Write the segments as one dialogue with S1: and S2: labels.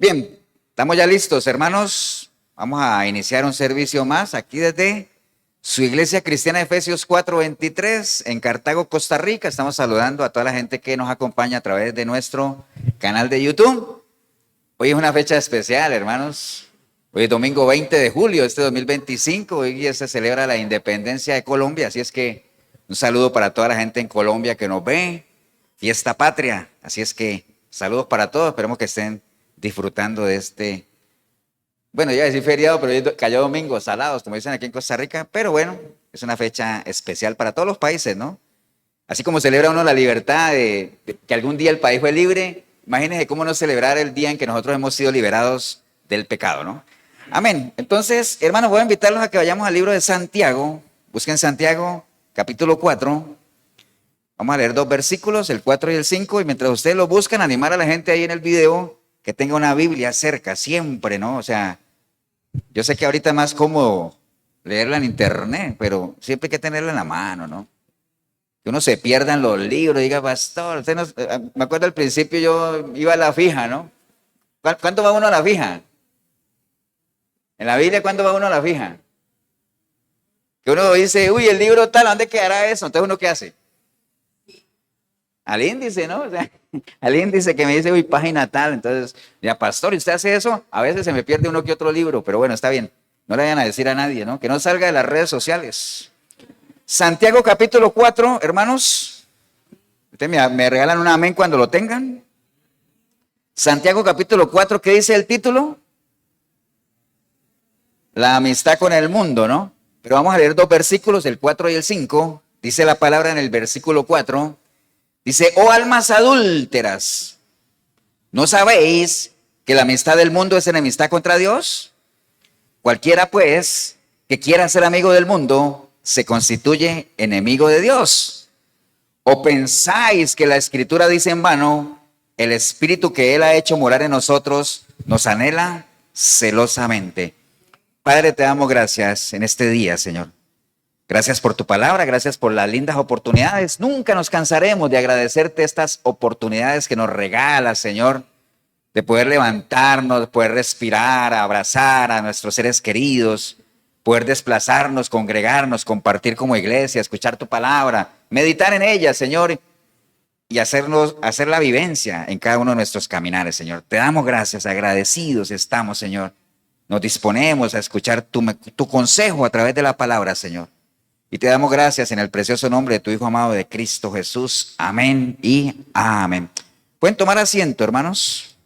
S1: Bien, estamos ya listos, hermanos. Vamos a iniciar un servicio más aquí desde su iglesia cristiana Efesios 4:23 en Cartago, Costa Rica. Estamos saludando a toda la gente que nos acompaña a través de nuestro canal de YouTube. Hoy es una fecha especial, hermanos. Hoy es domingo 20 de julio de este 2025. Hoy se celebra la independencia de Colombia. Así es que un saludo para toda la gente en Colombia que nos ve. Fiesta patria. Así es que saludos para todos. Esperemos que estén disfrutando de este, bueno, ya decir feriado, pero hoy cayó domingo, salados, como dicen aquí en Costa Rica. Pero bueno, es una fecha especial para todos los países, ¿no? Así como celebra uno la libertad de que algún día el país fue libre, imagínense cómo no celebrar el día en que nosotros hemos sido liberados del pecado, ¿no? Amén. Entonces, hermanos, voy a invitarlos a que vayamos al libro de Santiago. Busquen Santiago, capítulo 4. Vamos a leer 2 versículos, el 4 y el 5. Y mientras ustedes lo buscan, animar a la gente ahí en el video que tenga una Biblia cerca, siempre, ¿no? O sea, yo sé que ahorita es más cómodo leerla en internet, pero siempre hay que tenerla en la mano, ¿no? Que uno se pierda en los libros, diga, pastor, usted no, me acuerdo al principio yo iba a la fija, ¿no? ¿Cuánto va uno a la fija? En la Biblia, ¿cuándo va uno a la fija? Que uno dice, uy, el libro tal, ¿dónde quedará eso? Entonces, ¿uno qué hace? Al índice, ¿no? O sea, al índice que me dice, uy, página tal. Entonces, ya, pastor, ¿y usted hace eso? A veces se me pierde uno que otro libro, pero bueno, está bien. No le vayan a decir a nadie, ¿no? Que no salga de las redes sociales. Santiago capítulo 4, hermanos. Ustedes me regalan un amén cuando lo tengan. Santiago capítulo 4, ¿qué dice el título? La amistad con el mundo, ¿no? Pero vamos a leer 2 versículos, el 4 y el 5. Dice la palabra en el versículo 4. Dice, oh almas adúlteras, ¿no sabéis que la amistad del mundo es enemistad contra Dios? Cualquiera, pues, que quiera ser amigo del mundo, se constituye enemigo de Dios. ¿O pensáis que la Escritura dice en vano, el Espíritu que Él ha hecho morar en nosotros nos anhela celosamente? Padre, te damos gracias en este día, Señor. Gracias por tu palabra, gracias por las lindas oportunidades. Nunca nos cansaremos de agradecerte estas oportunidades que nos regalas, Señor, de poder levantarnos, de poder respirar, abrazar a nuestros seres queridos, poder desplazarnos, congregarnos, compartir como iglesia, escuchar tu palabra, meditar en ella, Señor, y hacer la vivencia en cada uno de nuestros caminares, Señor. Te damos gracias, agradecidos estamos, Señor. Nos disponemos a escuchar tu consejo a través de la palabra, Señor. Y te damos gracias en el precioso nombre de tu Hijo amado de Cristo Jesús. Amén y amén. ¿Pueden tomar asiento, hermanos?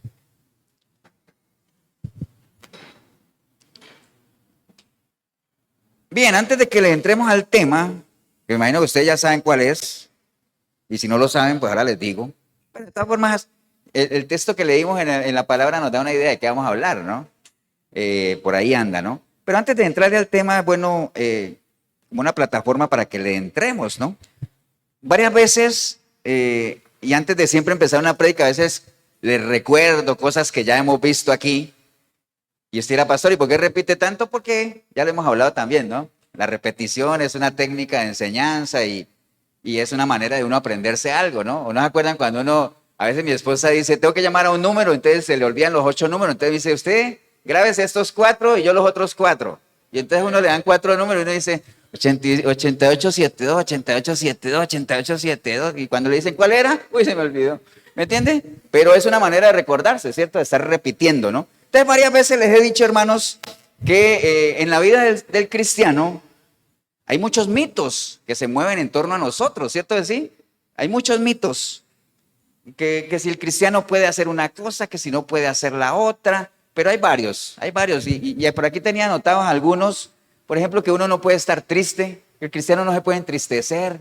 S1: Bien, antes de que le entremos al tema, que me imagino que ustedes ya saben cuál es, y si no lo saben, pues ahora les digo. Pero de todas formas, el texto que leímos en la palabra nos da una idea de qué vamos a hablar, ¿no? Por ahí anda, ¿no? Pero antes de entrarle al tema, bueno, como una plataforma para que le entremos, ¿no? Varias veces, y antes de siempre empezar una prédica, a veces les recuerdo cosas que ya hemos visto aquí. Y usted dirá, pastor, ¿y por qué repite tanto? Porque ya lo hemos hablado también, ¿no? La repetición es una técnica de enseñanza y es una manera de uno aprenderse algo, ¿no? ¿O no se acuerdan cuando uno, a veces mi esposa dice, tengo que llamar a un número, entonces se le olvidan los 8 números, entonces dice, usted, grábese estos 4 y yo los otros 4. Y entonces uno le dan 4 números y uno dice, 8872, 8872, 8872. Y cuando le dicen cuál era, uy, se me olvidó. ¿Me entiende? Pero es una manera de recordarse, ¿cierto? De estar repitiendo, ¿no? Entonces, varias veces les he dicho, hermanos, que en la vida del cristiano hay muchos mitos que se mueven en torno a nosotros, ¿cierto? ¿Sí? Hay muchos mitos. Que si el cristiano puede hacer una cosa, que si no puede hacer la otra. Pero hay varios. Y por aquí tenía anotados algunos. Por ejemplo, que uno no puede estar triste, que el cristiano no se puede entristecer.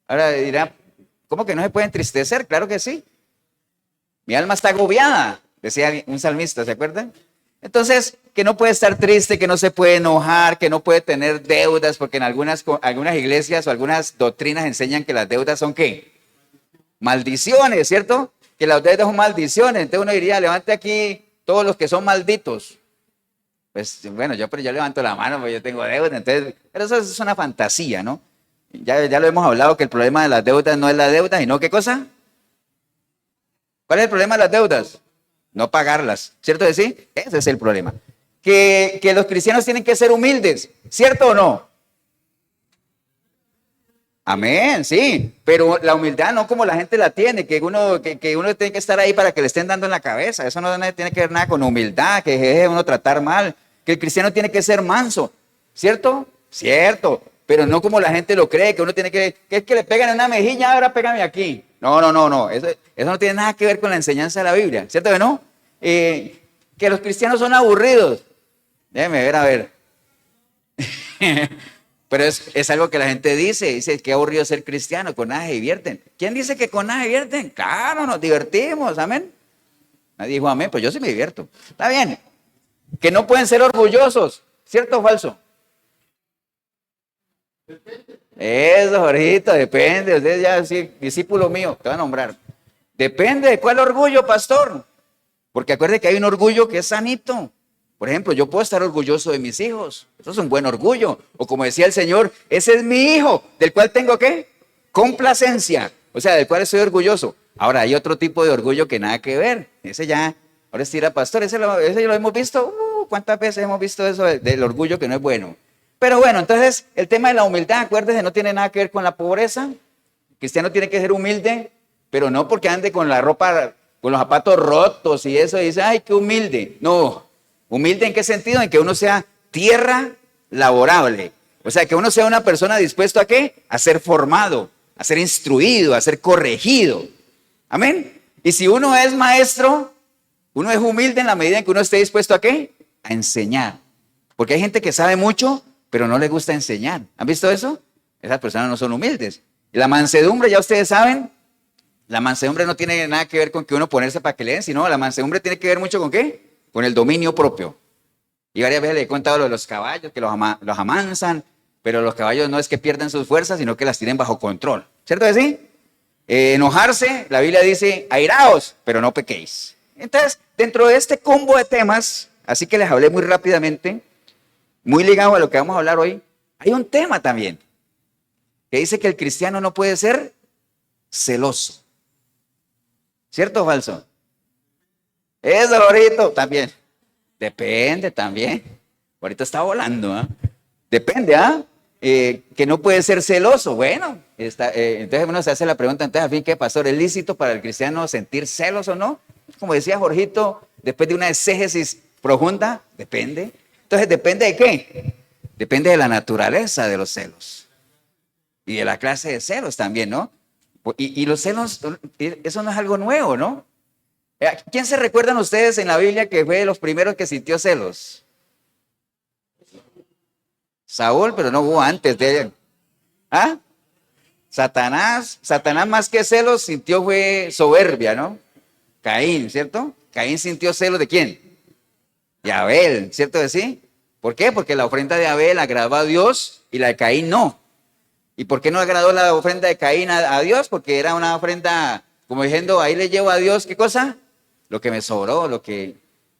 S1: Ahora dirá, ¿cómo que no se puede entristecer? Claro que sí. Mi alma está agobiada, decía un salmista, ¿se acuerdan? Entonces, que no puede estar triste, que no se puede enojar, que no puede tener deudas, porque en algunas iglesias o algunas doctrinas enseñan que las deudas son ¿qué? Maldiciones, ¿cierto? Que las deudas son maldiciones. Entonces uno diría, levante aquí todos los que son malditos. Pues bueno, yo levanto la mano porque yo tengo deuda, entonces, pero eso es una fantasía, ¿no? Ya lo hemos hablado que el problema de las deudas no es la deuda, sino ¿qué cosa? ¿Cuál es el problema de las deudas? no pagarlas, ¿cierto que sí? Ese es el problema. Que los cristianos tienen que ser humildes, ¿cierto o no? Amén, sí, pero la humildad no como la gente la tiene, que uno tiene que estar ahí para que le estén dando en la cabeza, eso no tiene que ver nada con humildad, que deje uno tratar mal, que el cristiano tiene que ser manso, ¿cierto? Cierto, pero no como la gente lo cree, que uno tiene que es que le pegan en una mejilla, ahora pégame aquí. No, no, no, no, eso no tiene nada que ver con la enseñanza de la Biblia, ¿cierto que no? Que los cristianos son aburridos, déjeme ver, a ver. Pero es algo que la gente dice que aburrido ser cristiano, con nada se divierten. ¿Quién dice que con nada se divierten? Claro, nos divertimos, amén. Nadie dijo amén, pues yo sí me divierto. Está bien. Que no pueden ser orgullosos, ¿cierto o falso? Eso, Jorgito, depende. Usted ya, sí, discípulo mío, te va a nombrar. Depende de cuál orgullo, pastor. Porque acuerde que hay un orgullo que es sanito. Por ejemplo, yo puedo estar orgulloso de mis hijos. Eso es un buen orgullo. O como decía el Señor, ese es mi hijo, del cual tengo ¿qué? Complacencia. O sea, del cual estoy orgulloso. Ahora, hay otro tipo de orgullo que nada que ver. Ese ya, ahora sí era pastor, ese lo hemos visto. ¿Cuántas veces hemos visto eso del orgullo que no es bueno? Pero bueno, entonces, el tema de la humildad, acuérdese, no tiene nada que ver con la pobreza. El cristiano tiene que ser humilde, pero no porque ande con la ropa, con los zapatos rotos y eso, y dice, ay, qué humilde. No. ¿Humilde en qué sentido? En que uno sea tierra laborable. O sea, que uno sea una persona dispuesta a ¿qué? A ser formado, a ser instruido, a ser corregido. Amén. Y si uno es maestro, uno es humilde en la medida en que uno esté dispuesto a ¿qué? A enseñar. Porque hay gente que sabe mucho, pero no le gusta enseñar. ¿Han visto eso? Esas personas no son humildes. Y la mansedumbre, ya ustedes saben, la mansedumbre no tiene nada que ver con que uno ponerse para que leen, sino la mansedumbre tiene que ver mucho con ¿qué? Con el dominio propio. Y varias veces le he contado lo de los caballos, que los amansan, pero los caballos no es que pierdan sus fuerzas, sino que las tienen bajo control. ¿Cierto que sí? Enojarse, la Biblia dice, airaos, pero no pequéis. Entonces, dentro de este combo de temas, así que les hablé muy rápidamente, muy ligado a lo que vamos a hablar hoy, hay un tema también, que dice que el cristiano no puede ser celoso. ¿Cierto o falso? Eso, ahorita también. Depende también. Ahorita está volando, ¿ah? Depende, ¿ah? Que no puede ser celoso. Bueno, entonces uno se hace la pregunta, entonces, al fin, ¿qué, pastor? ¿Es lícito para el cristiano sentir celos o no? Como decía Jorgito, después de una exégesis profunda, depende. Entonces, ¿depende de qué? Depende de la naturaleza de los celos. Y de la clase de celos también, ¿no? Y los celos, eso no es algo nuevo, ¿no? ¿Quién se recuerdan ustedes en la Biblia que fue de los primeros que sintió celos? Saúl, pero no hubo antes de él. ¿Ah? Satanás más que celos sintió fue soberbia, ¿no? Caín, ¿cierto? Caín sintió celos ¿de quién? De Abel, ¿cierto que sí? ¿Por qué? Porque la ofrenda de Abel agradó a Dios y la de Caín no. ¿Y por qué no agradó la ofrenda de Caín a Dios? Porque era una ofrenda, como diciendo, ahí le llevo a Dios, ¿qué cosa? Lo que me sobró, lo que,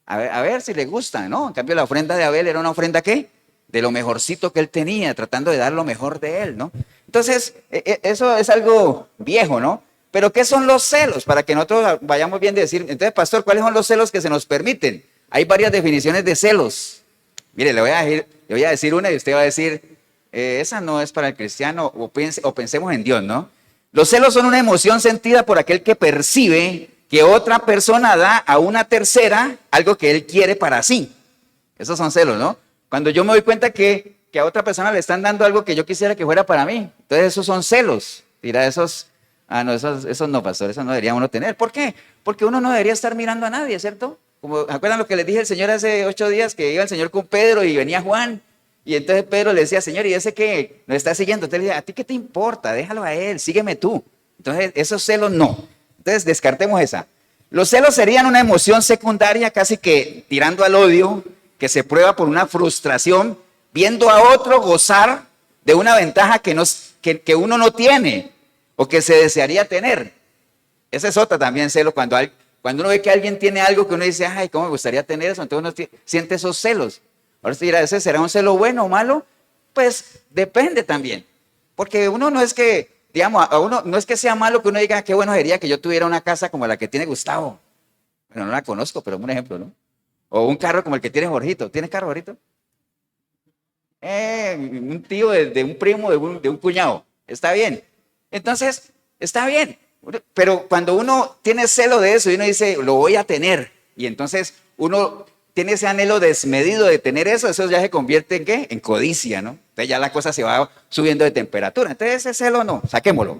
S1: a ver si le gusta, ¿no? En cambio, la ofrenda de Abel era una ofrenda, ¿qué? De lo mejorcito que él tenía, tratando de dar lo mejor de él, ¿no? Entonces, eso es algo viejo, ¿no? Pero, ¿qué son los celos? Para que nosotros vayamos bien de decir, entonces, pastor, ¿cuáles son los celos que se nos permiten? Hay varias definiciones de celos. Mire, le voy a decir una y usted va a decir, esa no es para el cristiano, o pensemos en Dios, ¿no? Los celos son una emoción sentida por aquel que percibe que otra persona da a una tercera algo que él quiere para sí. Esos son celos, ¿no? Cuando yo me doy cuenta que a otra persona le están dando algo que yo quisiera que fuera para mí. Entonces esos son celos. Dirá, esos no, pastor, esos no debería uno tener. ¿Por qué? Porque uno no debería estar mirando a nadie, ¿cierto? Como, ¿acuerdan lo que les dije al Señor hace 8 días? Que iba el Señor con Pedro y venía Juan. Y entonces Pedro le decía, Señor, ¿y ese que nos está siguiendo? Entonces le decía, ¿a ti qué te importa? Déjalo a él, sígueme tú. Entonces esos celos no. Entonces descartemos esa. Los celos serían una emoción secundaria casi que tirando al odio, que se prueba por una frustración, viendo a otro gozar de una ventaja que uno no tiene o que se desearía tener. Esa es otra también celo, cuando uno ve que alguien tiene algo que uno dice, ay, ¿cómo me gustaría tener eso? Entonces uno siente esos celos. Ahora usted dirá, ¿ese será un celo bueno o malo? Pues depende también. Porque uno no es que, digamos, a uno no es que sea malo que uno diga, qué bueno sería que yo tuviera una casa como la que tiene Gustavo. Bueno, no la conozco, pero es un ejemplo, ¿no? O un carro como el que tiene Jorgito. ¿Tienes carro, Jorgito? Un tío de un primo, de un cuñado. Está bien. Entonces, está bien. Pero cuando uno tiene celo de eso y uno dice, lo voy a tener, y entonces uno tiene ese anhelo desmedido de tener eso ya se convierte en ¿qué? En codicia, ¿no? Entonces ya la cosa se va subiendo de temperatura. Entonces ese celo no, saquémoslo.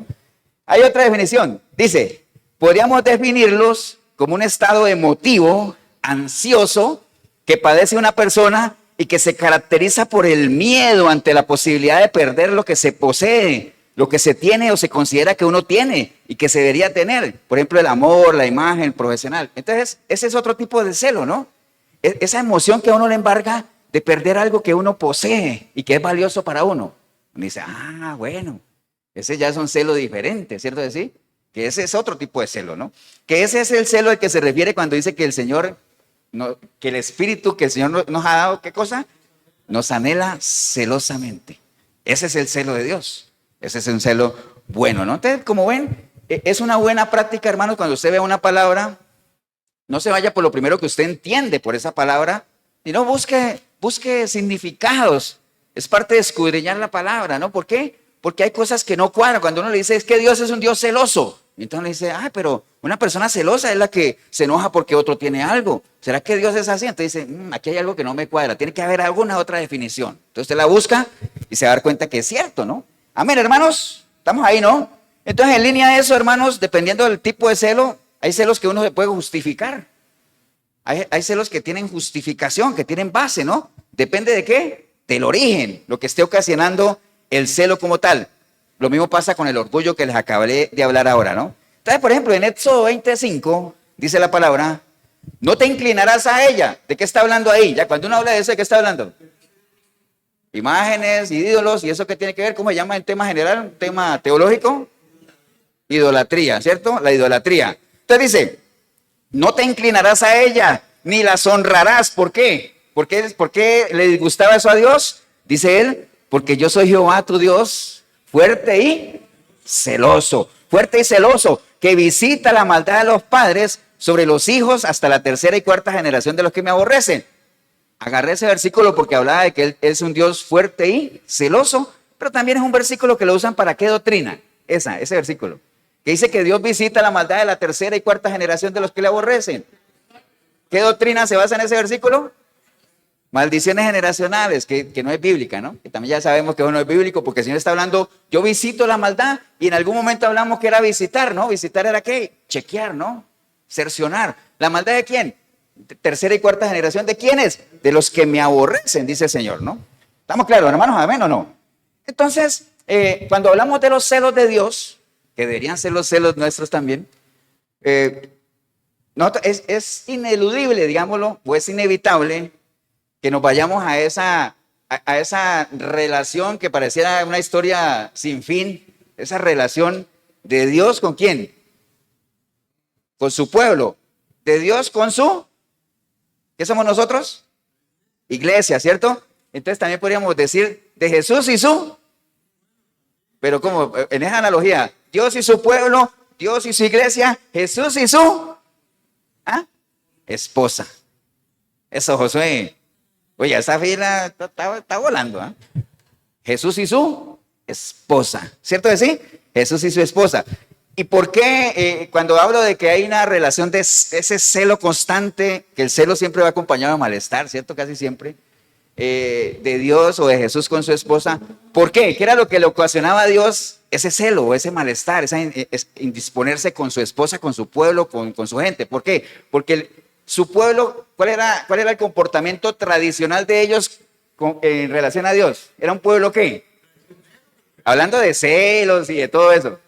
S1: Hay otra definición. Dice, podríamos definirlos como un estado emotivo, ansioso, que padece una persona y que se caracteriza por el miedo ante la posibilidad de perder lo que se posee, lo que se tiene o se considera que uno tiene y que se debería tener. Por ejemplo, el amor, la imagen, el profesional. Entonces, ese es otro tipo de celo, ¿no? Esa emoción que a uno le embarga de perder algo que uno posee y que es valioso para uno. Uno dice, bueno, ese ya es un celo diferente, ¿cierto de sí? Que ese es otro tipo de celo, ¿no? Que ese es el celo al que se refiere cuando dice que el Señor, que el Espíritu que el Señor nos ha dado, ¿qué cosa? Nos anhela celosamente. Ese es el celo de Dios. Ese es un celo bueno, ¿no? Entonces, como ven, es una buena práctica, hermanos, cuando usted ve una palabra, no se vaya por lo primero que usted entiende por esa palabra, sino busque significados. Es parte de escudriñar la palabra, ¿no? ¿Por qué? Porque hay cosas que no cuadran. Cuando uno le dice, es que Dios es un Dios celoso. Y entonces le dice, pero una persona celosa es la que se enoja porque otro tiene algo. ¿Será que Dios es así? Entonces dice, aquí hay algo que no me cuadra. Tiene que haber alguna otra definición. Entonces usted la busca y se va a dar cuenta que es cierto, ¿no? Amén, hermanos. Estamos ahí, ¿no? Entonces, en línea de eso, hermanos, dependiendo del tipo de celo, hay celos que uno se puede justificar. Hay celos que tienen justificación, que tienen base, ¿no? Depende de qué, del origen, lo que esté ocasionando el celo como tal. Lo mismo pasa con el orgullo que les acabé de hablar ahora, ¿no? Entonces, por ejemplo, en Éxodo 25, dice la palabra, no te inclinarás a ella. ¿De qué está hablando ahí? Ya cuando uno habla de eso, ¿de qué está hablando? Imágenes, ídolos, ¿y eso qué tiene que ver? ¿Cómo se llama en tema general? ¿Un tema teológico? Idolatría, ¿cierto? La idolatría. Entonces dice, no te inclinarás a ella, ni las honrarás. ¿Por qué? ¿Por qué le disgustaba eso a Dios? Dice él, porque yo soy Jehová tu Dios, fuerte y celoso, que visita la maldad de los padres sobre los hijos hasta la tercera y cuarta generación de los que me aborrecen. Agarré ese versículo porque hablaba de que él es un Dios fuerte y celoso, pero también es un versículo que lo usan para qué doctrina, ese versículo, que dice que Dios visita la maldad de la tercera y cuarta generación de los que le aborrecen. ¿Qué doctrina se basa en ese versículo? Maldiciones generacionales, que no es bíblica, ¿no? Que también ya sabemos que no es bíblico, porque el Señor está hablando, yo visito la maldad, y en algún momento hablamos que era visitar, ¿no? Visitar era ¿qué? Chequear, ¿no? Cercionar. ¿La maldad de quién? Tercera y cuarta generación, ¿de quiénes? De los que me aborrecen, dice el Señor, ¿no? ¿Estamos claros, hermanos? ¿Amén o no? Entonces, cuando hablamos de los celos de Dios, que deberían ser los celos nuestros también, es ineludible, digámoslo, o es inevitable que nos vayamos a esa relación que pareciera una historia sin fin, esa relación de Dios con quién, con su pueblo, de Dios con su, ¿qué somos nosotros? Iglesia, ¿cierto? Entonces también podríamos decir de Jesús y su, pero como en esa analogía, Dios y su pueblo, Dios y su iglesia, Jesús y su esposa. Eso, Josué. Oye, esa fila está volando, ¿eh? Jesús y su esposa, ¿cierto que sí? Jesús y su esposa. ¿Y por qué cuando hablo de que hay una relación de ese celo constante, que el celo siempre va acompañado de malestar, ¿cierto? Casi siempre, de Dios o de Jesús con su esposa. ¿Por qué? ¿Qué era lo que le ocasionaba a Dios ese celo o ese malestar, ese indisponerse con su esposa, con su pueblo, con su gente? ¿Por qué? Porque su pueblo, ¿cuál era el comportamiento tradicional de ellos en relación a Dios? ¿Era un pueblo qué? Hablando de celos y de todo eso.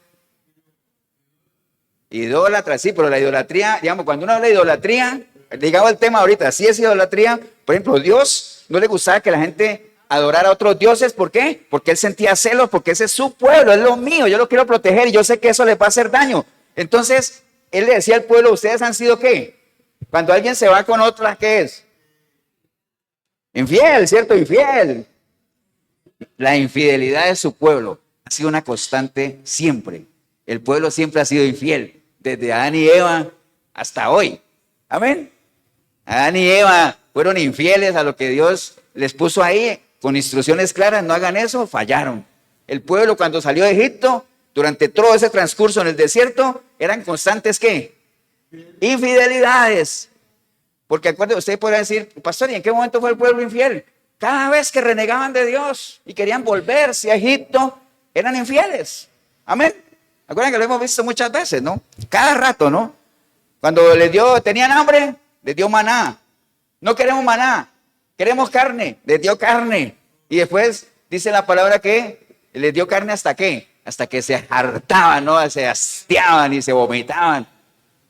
S1: Idólatra, sí, pero la idolatría, digamos, cuando uno habla de idolatría, ligado al tema ahorita, sí es idolatría. Por ejemplo, Dios no le gustaba que la gente adorara a otros dioses. ¿Por qué? Porque él sentía celos, porque ese es su pueblo, es lo mío, yo lo quiero proteger y yo sé que eso les va a hacer daño. Entonces, él le decía al pueblo, ¿ustedes han sido qué? Cuando alguien se va con otra, ¿qué es? Infiel, ¿cierto? Infiel. La infidelidad de su pueblo ha sido una constante siempre. El pueblo siempre ha sido infiel, desde Adán y Eva hasta hoy. Amén. Adán y Eva fueron infieles a lo que Dios les puso ahí, con instrucciones claras, no hagan eso, fallaron. El pueblo cuando salió de Egipto, durante todo ese transcurso en el desierto, eran constantes, ¿qué? Infidelidades. Porque acuérdense, usted podría decir, pastor, ¿y en qué momento fue el pueblo infiel? Cada vez que renegaban de Dios y querían volverse a Egipto, eran infieles. Amén. Acuérdense que lo hemos visto muchas veces, ¿no? Cada rato, ¿no? Cuando tenían hambre, les dio maná. No queremos maná, queremos carne, les dio carne. Y después dice la palabra que les dio carne hasta qué, hasta que se hartaban, ¿no? Se hastiaban y se vomitaban.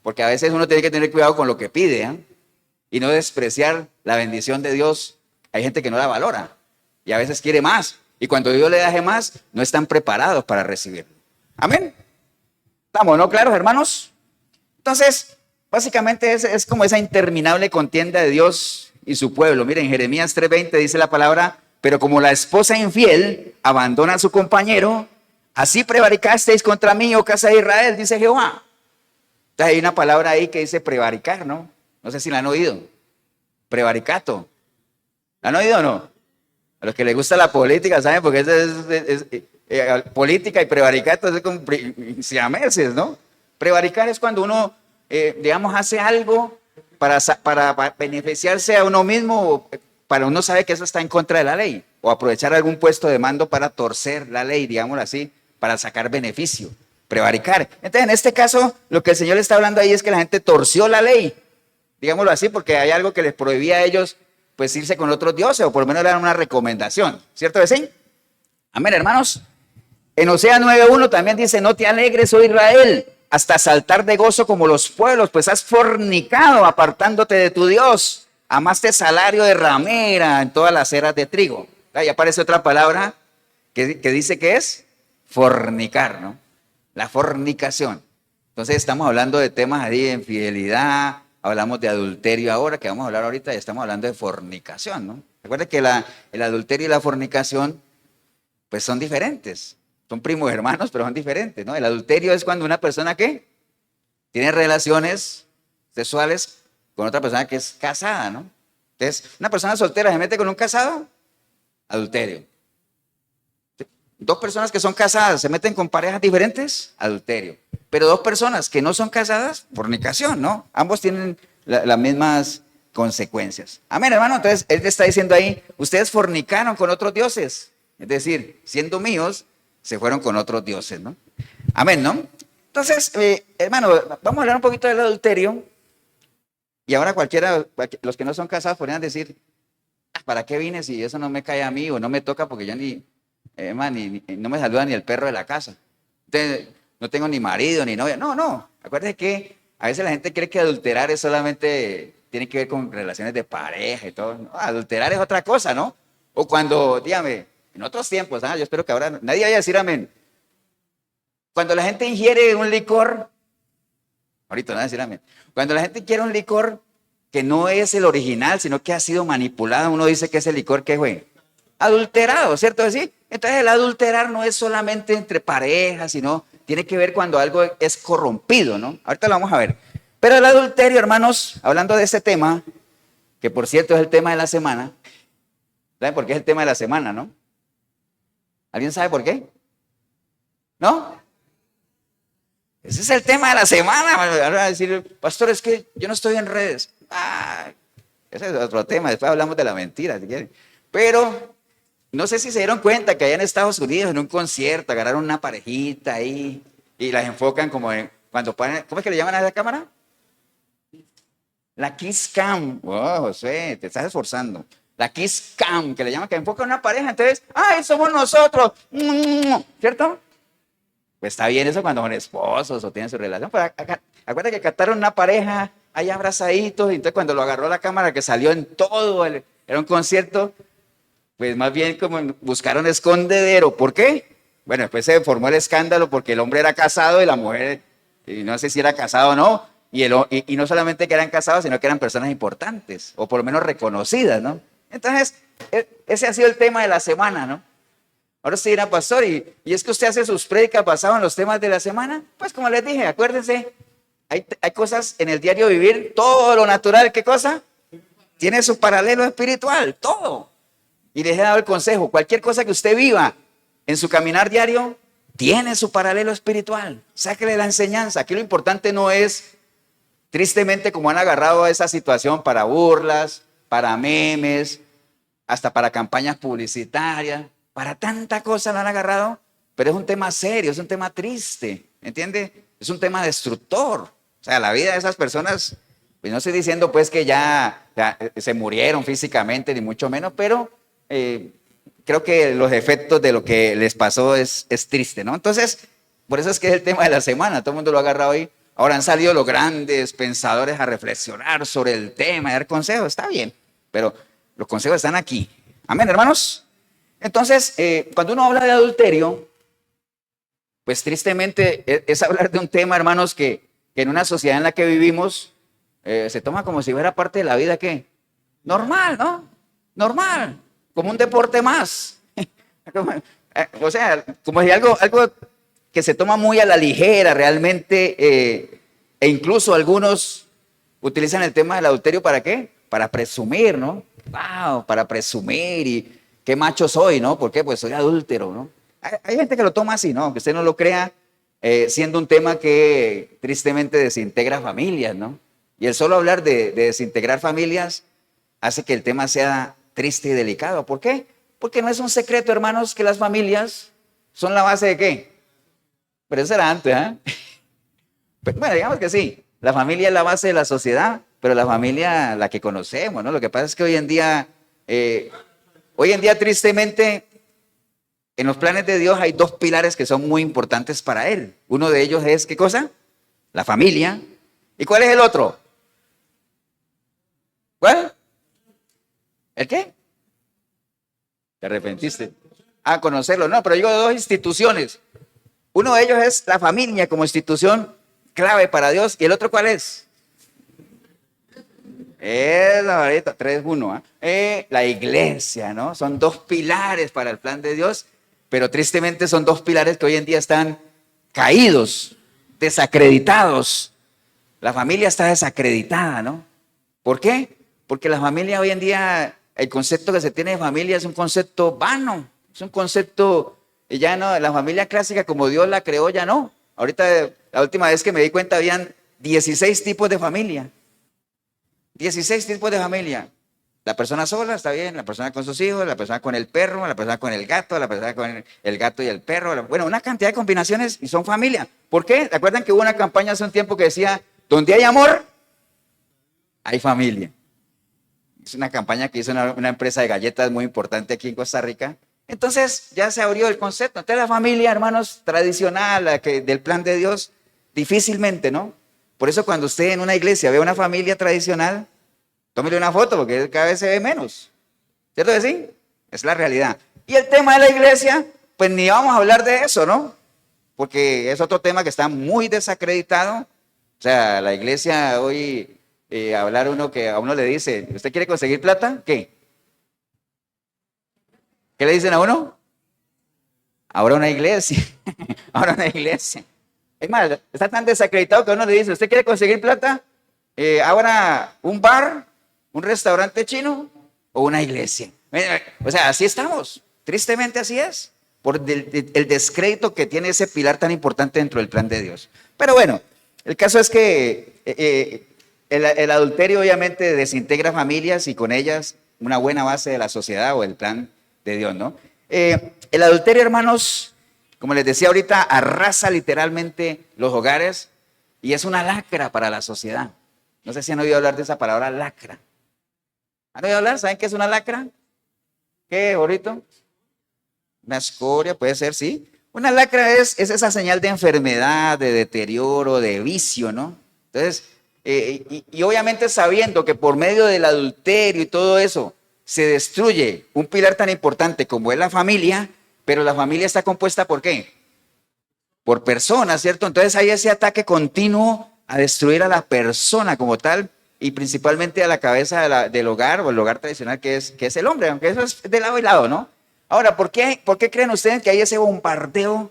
S1: Porque a veces uno tiene que tener cuidado con lo que pide, ¿eh? Y no despreciar la bendición de Dios. Hay gente que no la valora y a veces quiere más. Y cuando Dios le deje más, no están preparados para recibirlo. Amén. ¿Estamos, no claros, hermanos? Entonces, básicamente es como esa interminable contienda de Dios y su pueblo. Miren, Jeremías 3:20 dice la palabra, pero como la esposa infiel abandona a su compañero, así prevaricasteis contra mí, oh casa de Israel, dice Jehová. Entonces hay una palabra ahí que dice prevaricar, ¿no? No sé si la han oído. Prevaricato. ¿La han oído o no? A los que les gusta la política, ¿saben? Porque política y prevaricato es como siameses, ¿no? Prevaricar es cuando uno, digamos, hace algo para beneficiarse a uno mismo, para uno sabe que eso está en contra de la ley, o aprovechar algún puesto de mando para torcer la ley, digámoslo así, para sacar beneficio. Prevaricar. Entonces, en este caso, lo que el Señor está hablando ahí es que la gente torció la ley, digámoslo así, porque hay algo que les prohibía a ellos, pues, irse con otros dioses, o por lo menos era una recomendación, ¿cierto que sí? Amén, hermanos. En Oseas 9:1 también dice, no te alegres, oh Israel, hasta saltar de gozo como los pueblos, pues has fornicado apartándote de tu Dios, amaste salario de ramera en todas las eras de trigo. Ahí aparece otra palabra que dice que es fornicar, ¿no? La fornicación. Entonces estamos hablando de temas ahí de infidelidad, hablamos de adulterio ahora, que vamos a hablar ahorita, y estamos hablando de fornicación, ¿no? Recuerden que el adulterio y la fornicación, pues son diferentes. Son primos hermanos, pero son diferentes, ¿no? El adulterio es cuando una persona que tiene relaciones sexuales con otra persona que es casada, ¿no? Entonces, una persona soltera se mete con un casado, adulterio. Dos personas que son casadas se meten con parejas diferentes, adulterio. Pero dos personas que no son casadas, fornicación, ¿no? Ambos tienen las mismas consecuencias. Amén, hermano. Entonces, él te está diciendo ahí, ustedes fornicaron con otros dioses. Es decir, siendo míos, se fueron con otros dioses, ¿no? Amén, ¿no? Entonces, hermano, vamos a hablar un poquito del adulterio. Y ahora los que no son casados podrían decir, ¿para qué vine si eso no me cae a mí o no me toca porque yo no me saluda ni el perro de la casa? Entonces, no tengo ni marido ni novia. No. Acuérdense que a veces la gente cree que adulterar es solamente, tiene que ver con relaciones de pareja y todo. No, adulterar es otra cosa, ¿no? O cuando, dígame, en otros tiempos, yo espero que ahora nadie vaya a decir amén. Cuando la gente ingiere un licor, ahorita no van a decir amén. Cuando la gente ingiere un licor que no es el original, sino que ha sido manipulado, uno dice que ese licor que fue adulterado, ¿cierto? ¿Sí? Entonces el adulterar no es solamente entre parejas, sino tiene que ver cuando algo es corrompido, ¿no? Ahorita lo vamos a ver. Pero el adulterio, hermanos, hablando de ese tema, que por cierto es el tema de la semana, ¿saben por qué es el tema de la semana, no? ¿Alguien sabe por qué? ¿No? Ese es el tema de la semana. Ahora van a decir, pastor, es que yo no estoy en redes. Ese es otro tema. Después hablamos de la mentira, si quieren. Pero no sé si se dieron cuenta que allá en Estados Unidos, en un concierto, agarraron una parejita ahí y las enfocan como cuando ponen, ¿cómo es que le llaman a la cámara? La Kiss Cam. Oh, José, te estás esforzando. La Kiss Cam, que le llaman, que enfoca a una pareja, entonces, ¡ay, somos nosotros! ¿Cierto? Pues está bien eso cuando son esposos o tienen su relación, pero acuérdate que captaron una pareja ahí abrazaditos, y entonces cuando lo agarró la cámara, que salió en todo, era un concierto, pues más bien como buscaron escondedero. ¿Por qué? Bueno, después se formó el escándalo porque el hombre era casado y la mujer, y no sé si era casado o no, y no solamente que eran casados, sino que eran personas importantes, o por lo menos reconocidas, ¿no? Entonces, ese ha sido el tema de la semana, ¿no? Ahora usted dirá, pastor, ¿y es que usted hace sus prédicas basadas en los temas de la semana? Pues como les dije, acuérdense Hay cosas en el diario vivir, todo lo natural, ¿qué cosa? Tiene su paralelo espiritual, todo. Y les he dado el consejo, cualquier cosa que usted viva en su caminar diario, tiene su paralelo espiritual. Sáquele la enseñanza. Aquí lo importante no es, tristemente, como han agarrado a esa situación para burlas, para memes, hasta para campañas publicitarias, para tanta cosa lo han agarrado, pero es un tema serio, es un tema triste, ¿entiende? Es un tema destructor. O sea, la vida de esas personas, pues no estoy diciendo pues que ya se murieron físicamente, ni mucho menos, pero creo que los efectos de lo que les pasó es triste, ¿no? Entonces, por eso es que es el tema de la semana, todo el mundo lo ha agarrado ahí. Ahora han salido los grandes pensadores a reflexionar sobre el tema, a dar consejos, está bien, pero los consejos están aquí. Amén, hermanos. Entonces, cuando uno habla de adulterio, pues tristemente es hablar de un tema, hermanos, que en una sociedad en la que vivimos se toma como si fuera parte de la vida, ¿qué? Normal, ¿no? Normal, como un deporte más. O sea, como si algo que se toma muy a la ligera realmente, e incluso algunos utilizan el tema del adulterio ¿para qué? Para presumir, ¿no? Wow, para presumir y qué macho soy, ¿no? ¿Por qué? Pues soy adúltero, ¿no? Hay gente que lo toma así, ¿no? Aunque usted no lo crea, siendo un tema que tristemente desintegra familias, ¿no? Y el solo hablar de desintegrar familias hace que el tema sea triste y delicado. ¿Por qué? Porque no es un secreto, hermanos, que las familias son la base de ¿qué? Pero eso era antes, ¿eh? Bueno, digamos que sí. La familia es la base de la sociedad, pero la familia, la que conocemos, ¿no? Lo que pasa es que hoy en día tristemente, en los planes de Dios hay dos pilares que son muy importantes para Él. Uno de ellos es, ¿qué cosa? La familia. ¿Y cuál es el otro? ¿Cuál? ¿El qué? ¿Te arrepentiste? Ah, conocerlo. No, pero digo de dos instituciones. Uno de ellos es la familia como institución clave para Dios. ¿Y el otro cuál es? Es la varita, 3-1. La iglesia, ¿no? Son dos pilares para el plan de Dios, pero tristemente son dos pilares que hoy en día están caídos, desacreditados. La familia está desacreditada, ¿no? ¿Por qué? Porque la familia hoy en día, el concepto que se tiene de familia es un concepto vano, es un concepto, ya no, la familia clásica como Dios la creó ya no. Ahorita, la última vez que me di cuenta, habían 16 tipos de familia. 16 tipos de familia. La persona sola está bien, la persona con sus hijos, la persona con el perro, la persona con el gato, la persona con el gato y el perro. Bueno, una cantidad de combinaciones y son familia. ¿Por qué? ¿Se acuerdan que hubo una campaña hace un tiempo que decía, donde hay amor, hay familia? Es una campaña que hizo una empresa de galletas muy importante aquí en Costa Rica. Entonces ya se abrió el concepto. Entonces la familia, hermanos, tradicional, del plan de Dios, difícilmente, ¿no? Por eso cuando usted en una iglesia ve una familia tradicional, tómele una foto porque cada vez se ve menos. ¿Cierto que sí? Es la realidad. Y el tema de la iglesia, pues ni vamos a hablar de eso, ¿no? Porque es otro tema que está muy desacreditado. O sea, la iglesia hoy, hablar uno que a uno le dice, ¿usted quiere conseguir plata? ¿Qué? ¿Qué le dicen a uno? Ahora una iglesia. Ahora una iglesia. Es más, está tan desacreditado que uno le dice, ¿usted quiere conseguir plata? Ahora un bar, un restaurante chino o una iglesia. O sea, así estamos. Tristemente así es. Por el descrédito que tiene ese pilar tan importante dentro del plan de Dios. Pero bueno, el caso es que el adulterio obviamente desintegra familias y con ellas una buena base de la sociedad o el plan de Dios, ¿no? El adulterio, hermanos, como les decía ahorita, arrasa literalmente los hogares y es una lacra para la sociedad. No sé si han oído hablar de esa palabra lacra. ¿Han oído hablar? ¿Saben qué es una lacra? ¿Qué, Jorito? Una escoria, puede ser, sí. Una lacra es esa señal de enfermedad, de deterioro, de vicio, ¿no? Entonces, y obviamente sabiendo que por medio del adulterio y todo eso se destruye un pilar tan importante como es la familia, pero la familia está compuesta ¿por qué? Por personas, ¿cierto? Entonces hay ese ataque continuo a destruir a la persona como tal y principalmente a la cabeza del hogar o el hogar tradicional que es el hombre, aunque eso es de lado y lado, ¿no? Ahora, ¿por qué creen ustedes que hay ese bombardeo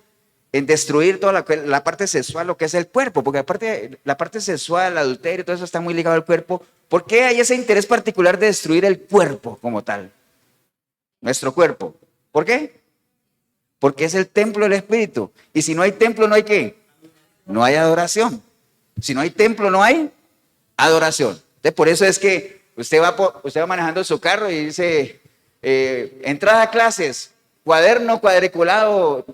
S1: en destruir toda la parte sexual, lo que es el cuerpo, porque aparte la parte sexual, el adulterio, todo eso está muy ligado al cuerpo. ¿Por qué hay ese interés particular de destruir el cuerpo como tal? Nuestro cuerpo. ¿Por qué? Porque es el templo del Espíritu. Y si no hay templo, ¿no hay qué? No hay adoración. Si no hay templo, no hay adoración. Entonces, por eso es que usted va manejando su carro y dice, entrada a clases, cuaderno cuadriculado,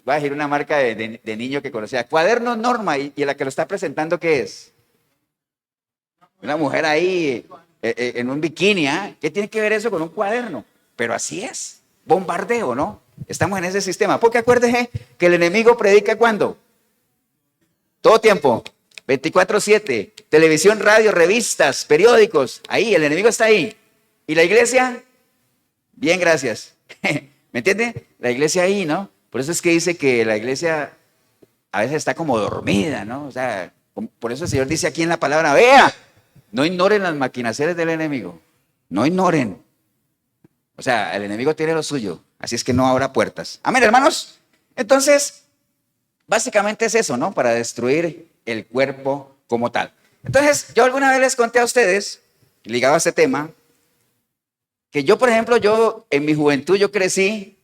S1: va a decir una marca de niño que conocía, cuaderno Norma, y la que lo está presentando, ¿qué es? Una mujer ahí en un bikini, ¿eh? ¿Qué tiene que ver eso con un cuaderno? Pero así es, bombardeo, ¿no? Estamos en ese sistema, porque acuérdese que el enemigo predica ¿cuándo? Todo tiempo, 24/7, televisión, radio, revistas, periódicos, ahí, el enemigo está ahí. ¿Y la iglesia? Bien, gracias. ¿Me entiende? La iglesia ahí, ¿no? Por eso es que dice que la iglesia a veces está como dormida, ¿no? O sea, por eso el Señor dice aquí en la palabra, vea, no ignoren las maquinaciones del enemigo, no ignoren. O sea, el enemigo tiene lo suyo, así es que no abra puertas. Amén, hermanos. Entonces, básicamente es eso, ¿no? Para destruir el cuerpo como tal. Entonces, yo alguna vez les conté a ustedes, ligado a ese tema, que yo, por ejemplo, yo en mi juventud yo crecí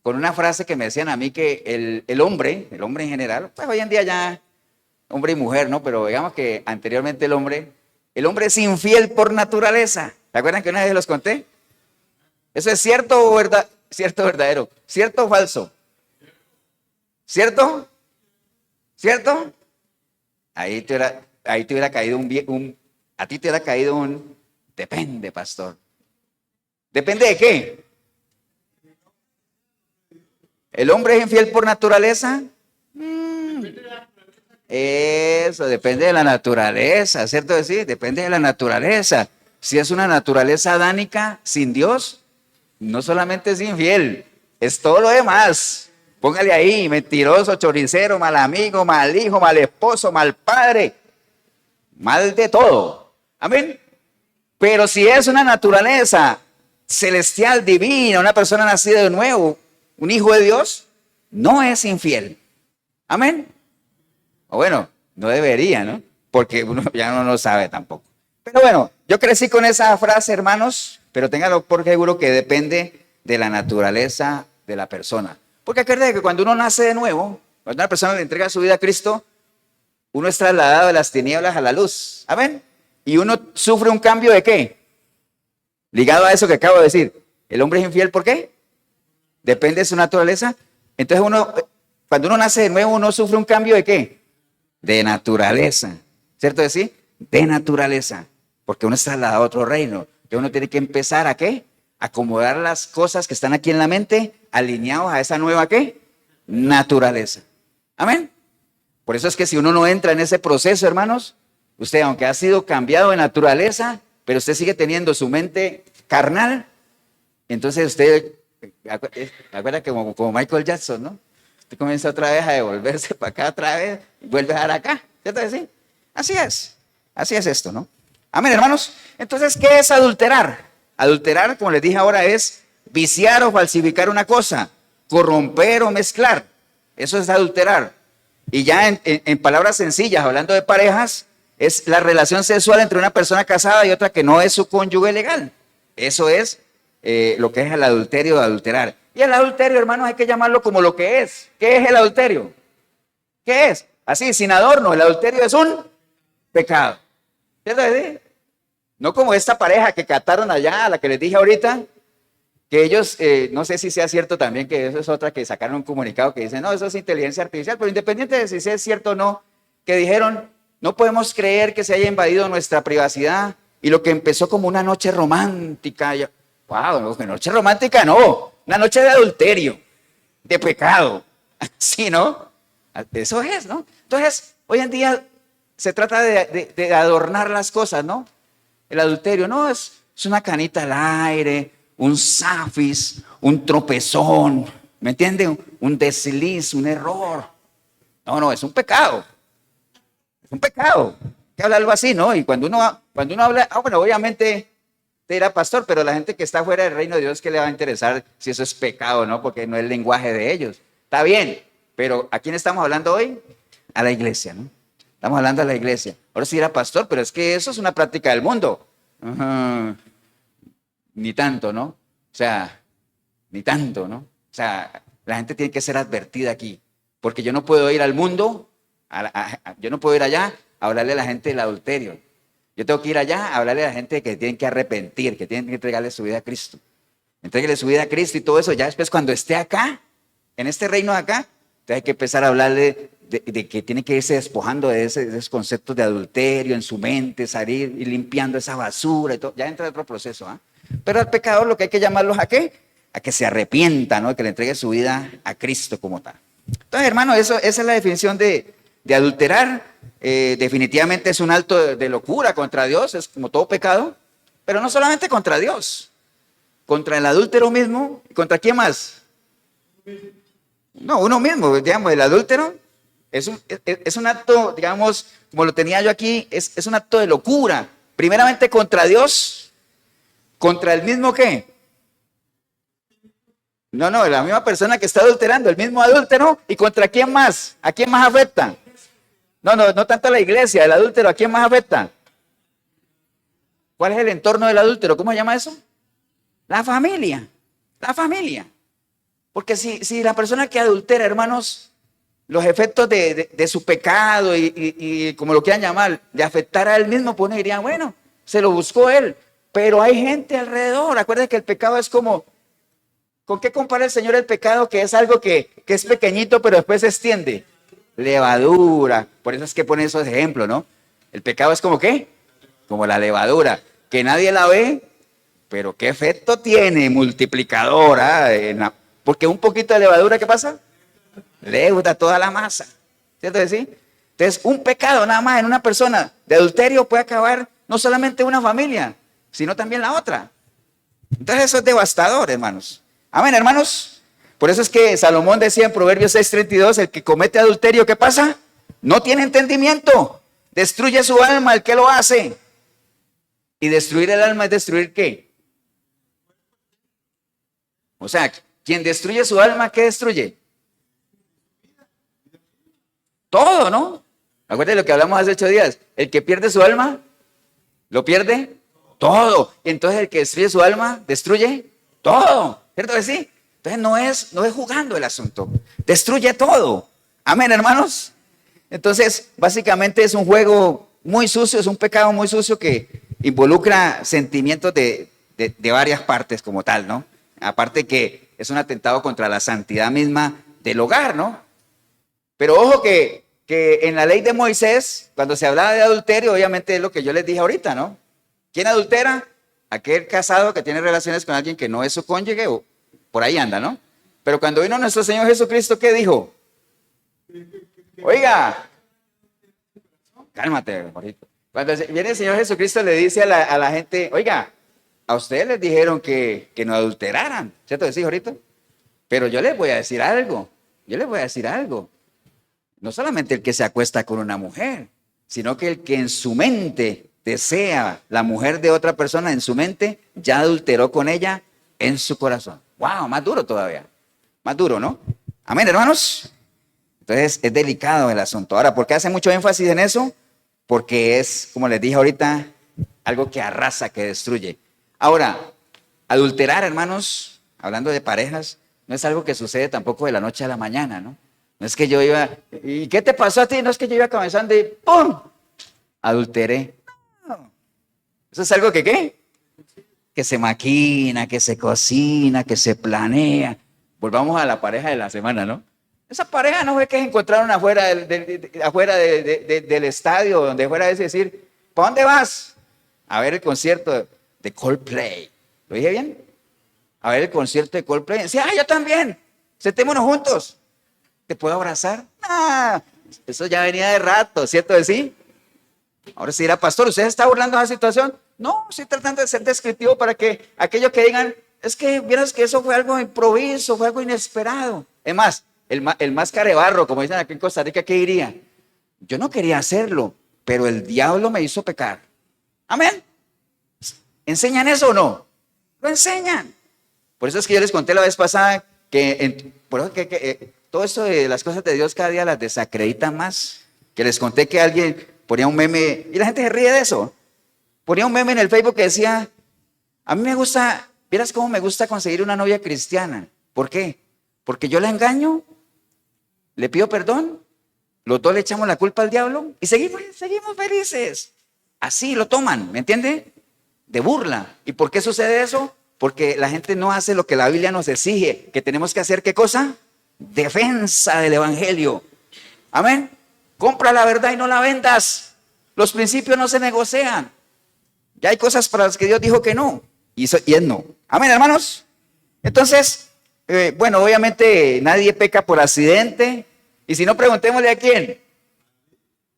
S1: con una frase que me decían a mí que el hombre en general, pues hoy en día ya hombre y mujer, ¿no? Pero digamos que anteriormente el hombre es infiel por naturaleza. ¿Se acuerdan que una vez los conté? ¿Eso es cierto o verdad? ¿Cierto o verdadero? ¿Cierto o falso? ¿Cierto? ¿Cierto? Ahí te hubiera caído a ti te hubiera caído un, depende, pastor. ¿Depende de qué? ¿El hombre es infiel por naturaleza? Eso, depende de la naturaleza, ¿cierto? Sí, depende de la naturaleza. Si es una naturaleza adánica sin Dios, no solamente es infiel, es todo lo demás. Póngale ahí, mentiroso, choricero, mal amigo, mal hijo, mal esposo, mal padre, mal de todo. Amén. Pero si es una naturaleza celestial, divina, una persona nacida de nuevo, un hijo de Dios, no es infiel. Amén. O bueno, no debería, ¿no? Porque uno ya no lo sabe tampoco. Pero bueno, yo crecí con esa frase, hermanos, pero ténganlo por seguro que depende de la naturaleza de la persona. Porque acuérdense que cuando uno nace de nuevo, cuando una persona le entrega su vida a Cristo, uno es trasladado de las tinieblas a la luz. Amén. Y uno sufre un cambio de ¿qué? Ligado a eso que acabo de decir. ¿El hombre es infiel por qué? Depende de su naturaleza. Entonces cuando uno nace de nuevo, uno sufre un cambio de ¿qué? De naturaleza. ¿Cierto decir? De naturaleza. Porque uno está trasladado a otro reino. Que uno tiene que empezar a ¿qué? Acomodar las cosas que están aquí en la mente, alineados a esa nueva ¿qué? Naturaleza. Amén. Por eso es que si uno no entra en ese proceso, hermanos, usted aunque ha sido cambiado de naturaleza, pero usted sigue teniendo su mente carnal, entonces usted, acuerda que como Michael Jackson, ¿no? Usted comienza otra vez a devolverse para acá otra vez, y vuelve a dar acá, ¿cierto que sí? Así es esto, ¿no? Amén, hermanos. Entonces, ¿qué es adulterar? Adulterar, como les dije ahora, es viciar o falsificar una cosa, corromper o mezclar. Eso es adulterar. Y ya en palabras sencillas, hablando de parejas, es la relación sexual entre una persona casada y otra que no es su cónyuge legal. Eso es lo que es el adulterio de adulterar. Y el adulterio, hermanos, hay que llamarlo como lo que es. ¿Qué es el adulterio? ¿Qué es? Así, sin adorno, el adulterio es un pecado. ¿Cierto? No como esta pareja que cataron allá, a la que les dije ahorita, que ellos, no sé si sea cierto también, que eso es otra que sacaron un comunicado que dice, no, eso es inteligencia artificial, pero independiente de si es cierto o no, que dijeron, no podemos creer que se haya invadido nuestra privacidad y lo que empezó como una noche romántica, wow, una noche romántica no, una noche de adulterio, de pecado, ¿sí, no? Eso es, ¿no? Entonces, hoy en día se trata de adornar las cosas, ¿no? El adulterio, no, es una canita al aire, un zafis, un tropezón, ¿me entiende? Un desliz, un error. No, es un pecado. Es un pecado. Que habla algo así, ¿no? Y cuando uno habla, bueno, obviamente te dirá pastor, pero la gente que está fuera del reino de Dios, ¿qué le va a interesar si eso es pecado, no? Porque no es el lenguaje de ellos. Está bien, Pero ¿a quién estamos hablando hoy? A la iglesia, ¿no? Estamos hablando a la iglesia. Ahora sí era pastor, pero es que eso es una práctica del mundo. Ajá. Ni tanto, ¿no? O sea, ni tanto, ¿no? O sea, la gente tiene que ser advertida aquí, porque yo no puedo ir al mundo, yo no puedo ir allá a hablarle a la gente del adulterio. Yo tengo que ir allá a hablarle a la gente que tienen que arrepentir, que tienen que entregarle su vida a Cristo. Entréguele su vida a Cristo y todo eso. Ya después cuando esté acá, en este reino de acá, hay que empezar a hablarle de que tiene que irse despojando de esos conceptos de adulterio en su mente, salir y limpiando esa basura y todo. Ya entra otro proceso, ¿ah? Pero al pecador lo que hay que llamarlos ¿a qué? A que se arrepienta, ¿no? Que le entregue su vida a Cristo como tal. Entonces, hermano, esa es la definición de adulterar. Definitivamente es un acto de locura contra Dios, es como todo pecado, pero no solamente contra Dios, contra el adúltero mismo. ¿Contra quién más? No, uno mismo, digamos, el adúltero es un acto, digamos, como lo tenía yo aquí, es un acto de locura. Primeramente contra Dios, contra el mismo ¿qué? No, la misma persona que está adulterando, el mismo adúltero, ¿y contra quién más? ¿A quién más afecta? No tanto a la iglesia, el adúltero, ¿a quién más afecta? ¿Cuál es el entorno del adúltero? ¿Cómo se llama eso? La familia, la familia. Porque si la persona que adultera, hermanos, los efectos de su pecado y como lo quieran llamar, de afectar a él mismo, pues uno diría, bueno, se lo buscó él, pero hay gente alrededor. Acuérdense que el pecado es como, ¿con qué compara el Señor el pecado? Que es algo que es pequeñito, pero después se extiende. Levadura. Por eso es que pone esos ejemplos, ¿no? El pecado es como ¿qué? Como la levadura, que nadie la ve, pero ¿qué efecto tiene? Multiplicadora. Porque un poquito de levadura, ¿qué pasa? Leuda toda la masa. ¿Cierto que sí? Entonces, un pecado nada más en una persona de adulterio puede acabar no solamente una familia, sino también la otra. Entonces, eso es devastador, hermanos. Amén, hermanos. Por eso es que Salomón decía en Proverbios 6:32, el que comete adulterio, ¿qué pasa? No tiene entendimiento. Destruye su alma el que lo hace. Y destruir el alma es destruir ¿qué? O sea, quien destruye su alma, ¿qué destruye? Todo, ¿no? Acuérdense lo que hablamos hace 8 días. El que pierde su alma, lo pierde todo. Entonces el que destruye su alma, destruye todo. ¿Cierto que sí? Entonces no es jugando el asunto. Destruye todo. Amén, hermanos. Entonces, básicamente es un juego muy sucio, es un pecado muy sucio que involucra sentimientos de varias partes como tal, ¿no? Aparte que es un atentado contra la santidad misma del hogar, ¿no? Pero ojo que en la ley de Moisés, cuando se hablaba de adulterio, obviamente es lo que yo les dije ahorita, ¿no? ¿Quién adultera? Aquel casado que tiene relaciones con alguien que no es su cónyuge o por ahí anda, ¿no? Pero cuando vino nuestro Señor Jesucristo, ¿qué dijo? Oiga, cálmate, Jorgito. Cuando viene el Señor Jesucristo le dice a la gente, oiga, a ustedes les dijeron que no adulteraran, ¿cierto que sí, Jorgito? Pero yo les voy a decir algo, No solamente el que se acuesta con una mujer, sino que el que en su mente desea la mujer de otra persona, en su mente, ya adulteró con ella en su corazón. ¡Wow! Más duro todavía. Más duro, ¿no? Amén, hermanos. Entonces es delicado el asunto. Ahora, ¿por qué hace mucho énfasis en eso? Porque es, como les dije ahorita, algo que arrasa, que destruye. Ahora, adulterar, hermanos, hablando de parejas, no es algo que sucede tampoco de la noche a la mañana, ¿no? No es que yo iba, ¿y qué te pasó a ti? No es que yo iba comenzando y ¡pum! Adulteré. No. Eso es algo que ¿qué? Que se maquina, que se cocina, que se planea. Volvamos a la pareja de la semana, ¿no? Esa pareja no fue que se encontraron afuera del estadio, donde fuera de decir, ¿para dónde vas? A ver el concierto de Coldplay. ¿Lo dije bien? A ver el concierto de Coldplay. Decía, yo también. Sentémonos juntos. ¿Te puedo abrazar? Ah, eso ya venía de rato, ¿cierto de sí? Ahora sí dirá, pastor, ¿usted está burlando de esa situación? No, estoy tratando de ser descriptivo para que aquellos que digan, es que vieras que eso fue algo improviso, fue algo inesperado. Es más, el más carebarro, como dicen aquí en Costa Rica, ¿qué diría? Yo no quería hacerlo, pero el diablo me hizo pecar. Amén. ¿Enseñan eso o no? Lo enseñan. Por eso es que yo les conté la vez pasada que todo eso de las cosas de Dios cada día las desacreditan más. Que les conté que alguien ponía un meme, y la gente se ríe de eso. Ponía un meme en el Facebook que decía, a mí me gusta, vieras cómo me gusta conseguir una novia cristiana. ¿Por qué? Porque yo la engaño, le pido perdón, los dos le echamos la culpa al diablo y seguimos felices. Así lo toman, ¿me entiende? De burla. ¿Y por qué sucede eso? Porque la gente no hace lo que la Biblia nos exige, que tenemos que hacer, ¿qué cosa? Defensa del evangelio. Amén. Compra la verdad y no la vendas. Los principios no se negocian. Ya hay cosas para las que Dios dijo que no, y es no. Amén, hermanos. Entonces, bueno, obviamente nadie peca por accidente. Y si no, preguntémosle a quién.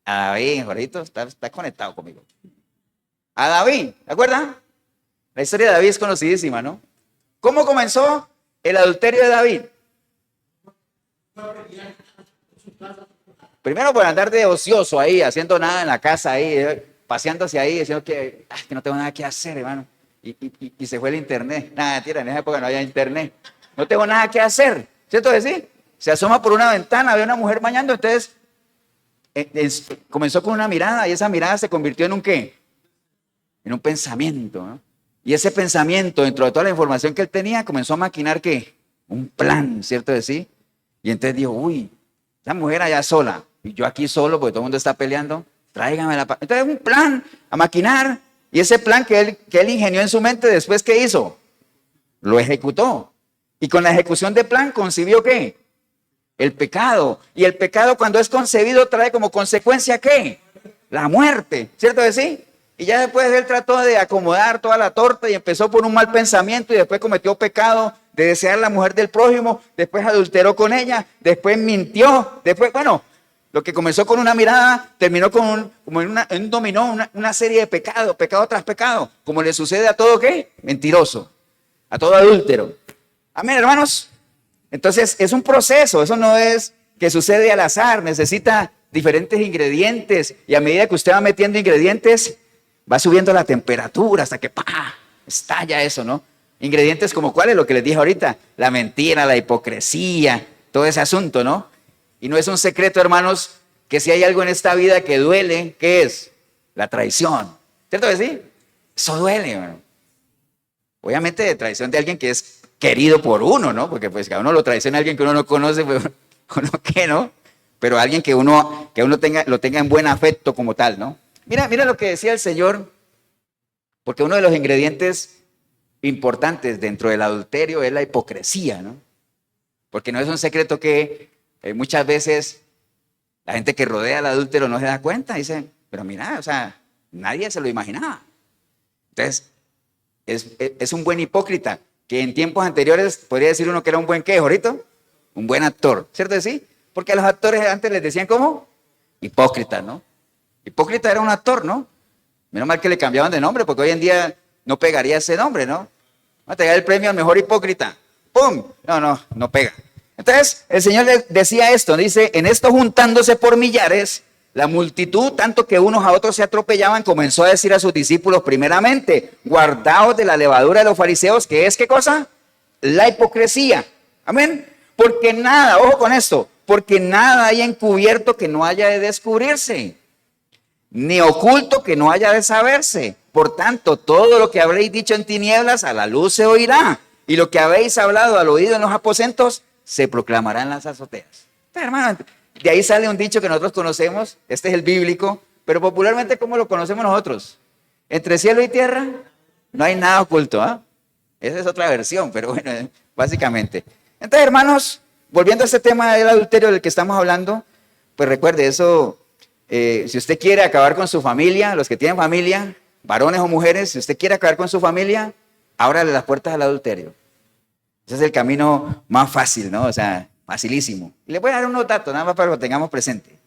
S1: A David, Jorgito, está conectado conmigo. A David, ¿de acuerdo? La historia de David es conocidísima, ¿no? ¿Cómo comenzó el adulterio de David? Primero por andar de ocioso ahí, haciendo nada en la casa ahí, paseándose ahí, diciendo que no tengo nada que hacer, hermano. Y se fue el internet. Nada, tira, en esa época no había internet. No tengo nada que hacer, ¿cierto que sí? Se asoma por una ventana, ve a una mujer bañando, entonces comenzó con una mirada y esa mirada se convirtió en un ¿qué? En un pensamiento, ¿no? Y ese pensamiento, dentro de toda la información que él tenía, comenzó a maquinar ¿qué? Un plan, ¿cierto de sí? Y entonces dijo, uy, esa mujer allá sola, y yo aquí solo, porque todo el mundo está peleando, tráigame la paz. Entonces un plan a maquinar, y ese plan que él ingenió en su mente, después ¿qué hizo? Lo ejecutó. Y con la ejecución del plan concibió ¿qué? El pecado. Y el pecado cuando es concebido trae como consecuencia ¿qué? La muerte, ¿cierto de sí? Y ya después él trató de acomodar toda la torta y empezó por un mal pensamiento y después cometió pecado de desear la mujer del prójimo, después adulteró con ella, después mintió, después, bueno, lo que comenzó con una mirada terminó con un dominó, una serie de pecados, pecado tras pecado, como le sucede a todo ¿qué? Mentiroso, a todo adúltero. Amén, hermanos. Entonces es un proceso, eso no es que sucede al azar, necesita diferentes ingredientes y a medida que usted va metiendo ingredientes, va subiendo la temperatura hasta que ¡pah! Estalla eso, ¿no? Ingredientes como cuáles, lo que les dije ahorita, la mentira, la hipocresía, todo ese asunto, ¿no? Y no es un secreto, hermanos, que si hay algo en esta vida que duele, ¿qué es? La traición, ¿cierto que sí? Eso duele, hermano. Obviamente de traición de alguien que es querido por uno, ¿no? Porque pues cada uno lo traiciona a alguien que uno no conoce, pues uno qué, ¿no? Pero alguien que uno lo tenga en buen afecto como tal, ¿no? Mira lo que decía el Señor, porque uno de los ingredientes importantes dentro del adulterio es la hipocresía, ¿no? Porque no es un secreto que muchas veces la gente que rodea al adúltero no se da cuenta, dice, pero mira, o sea, nadie se lo imaginaba. Entonces, es un buen hipócrita, que en tiempos anteriores podría decir uno que era un buen ¿qué, Jorito? Un buen actor, ¿cierto que sí? Porque a los actores antes les decían ¿cómo? Hipócritas, ¿no? Hipócrita era un actor, ¿no? Menos mal que le cambiaban de nombre, porque hoy en día no pegaría ese nombre, ¿no? Va a tener el premio al mejor hipócrita. ¡Pum! No pega. Entonces, el Señor le decía esto, dice, en esto juntándose por millares, la multitud, tanto que unos a otros se atropellaban, comenzó a decir a sus discípulos primeramente, guardaos de la levadura de los fariseos, que es, ¿qué cosa? La hipocresía. Amén. Porque nada, ojo con esto, porque nada hay encubierto que no haya de descubrirse, ni oculto que no haya de saberse. Por tanto, todo lo que habréis dicho en tinieblas, a la luz se oirá, y lo que habéis hablado al oído en los aposentos, se proclamará en las azoteas. Pero, hermano, de ahí sale un dicho que nosotros conocemos, este es el bíblico, pero popularmente, ¿cómo lo conocemos nosotros? Entre cielo y tierra no hay nada oculto, ¿ah? Esa es otra versión, pero bueno, básicamente. Entonces, hermanos, volviendo a este tema del adulterio del que estamos hablando, pues recuerde eso, si usted quiere acabar con su familia, los que tienen familia, varones o mujeres, si usted quiere acabar con su familia, ábrale las puertas al adulterio. Ese es el camino más fácil, ¿no? O sea, facilísimo. Y le voy a dar unos datos, nada más para que lo tengamos presente.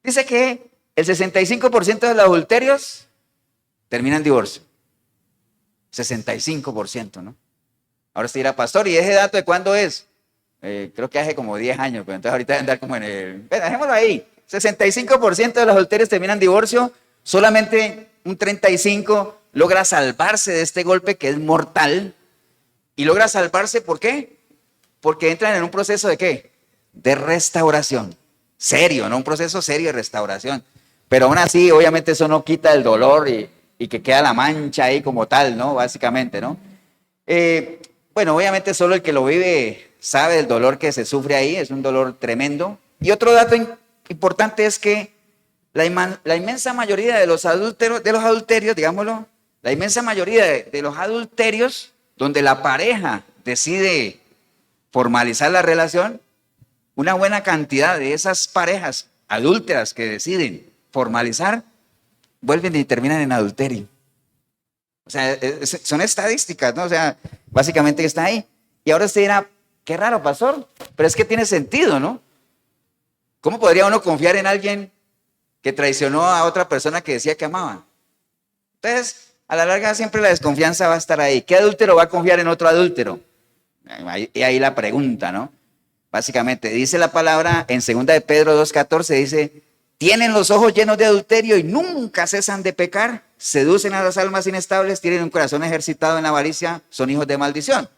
S1: Dice que el 65% de los adulterios terminan en divorcio. 65%, ¿no? Ahora usted dirá, pastor, ¿y ese dato de cuándo es? Creo que hace como 10 años, pero entonces ahorita debe andar como en el... Bueno, dejémoslo ahí. 65% de los adulterios terminan en divorcio, solamente un 35% logra salvarse de este golpe que es mortal. Y logra salvarse, ¿por qué? Porque entran en un proceso de ¿qué? de restauración. Serio, ¿no? Un proceso serio de restauración. Pero aún así, obviamente eso no quita el dolor y que queda la mancha ahí como tal, ¿no? Básicamente, ¿no? Bueno, obviamente solo el que lo vive sabe el dolor que se sufre ahí, es un dolor tremendo. Y otro dato importante es que la inmensa mayoría de los adulterios, digámoslo, la inmensa mayoría de los adulterios, donde la pareja decide formalizar la relación, una buena cantidad de esas parejas adúlteras que deciden formalizar, vuelven y terminan en adulterio. O sea, son estadísticas, ¿no? O sea, básicamente está ahí. Y ahora usted dirá, qué raro, pastor, pero es que tiene sentido, ¿no? ¿Cómo podría uno confiar en alguien que traicionó a otra persona que decía que amaba? Entonces, a la larga siempre la desconfianza va a estar ahí. ¿Qué adúltero va a confiar en otro adúltero? Y ahí la pregunta, ¿no? Básicamente, dice la palabra en 2 de Pedro 2:14, dice, tienen los ojos llenos de adulterio y nunca cesan de pecar, seducen a las almas inestables, tienen un corazón ejercitado en la avaricia, son hijos de maldición.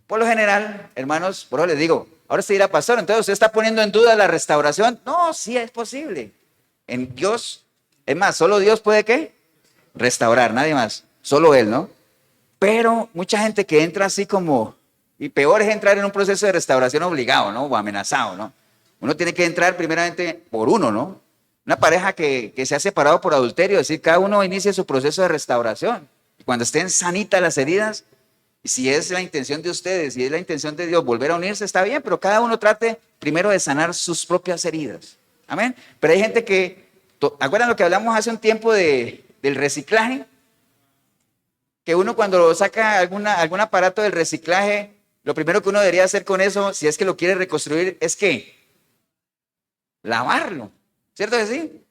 S1: Por lo general, hermanos, por eso les digo, ahora usted dirá, pastor, entonces usted está poniendo en duda la restauración. No, sí es posible. En Dios, es más, solo Dios puede, ¿qué? Restaurar, nadie más, solo Él, ¿no? Pero mucha gente que entra así como, y peor es entrar en un proceso de restauración obligado, ¿no? O amenazado, ¿no? Uno tiene que entrar primeramente por uno, ¿no? Una pareja que se ha separado por adulterio, es decir, cada uno inicia su proceso de restauración. Y cuando estén sanitas las heridas, y si es la intención de ustedes, si es la intención de Dios volver a unirse, está bien, pero cada uno trate primero de sanar sus propias heridas. Amén. Pero hay gente que, ¿acuerdan lo que hablamos hace un tiempo del reciclaje? Que uno cuando saca algún aparato del reciclaje, lo primero que uno debería hacer con eso, si es que lo quiere reconstruir, es que lavarlo. ¿Cierto que sí?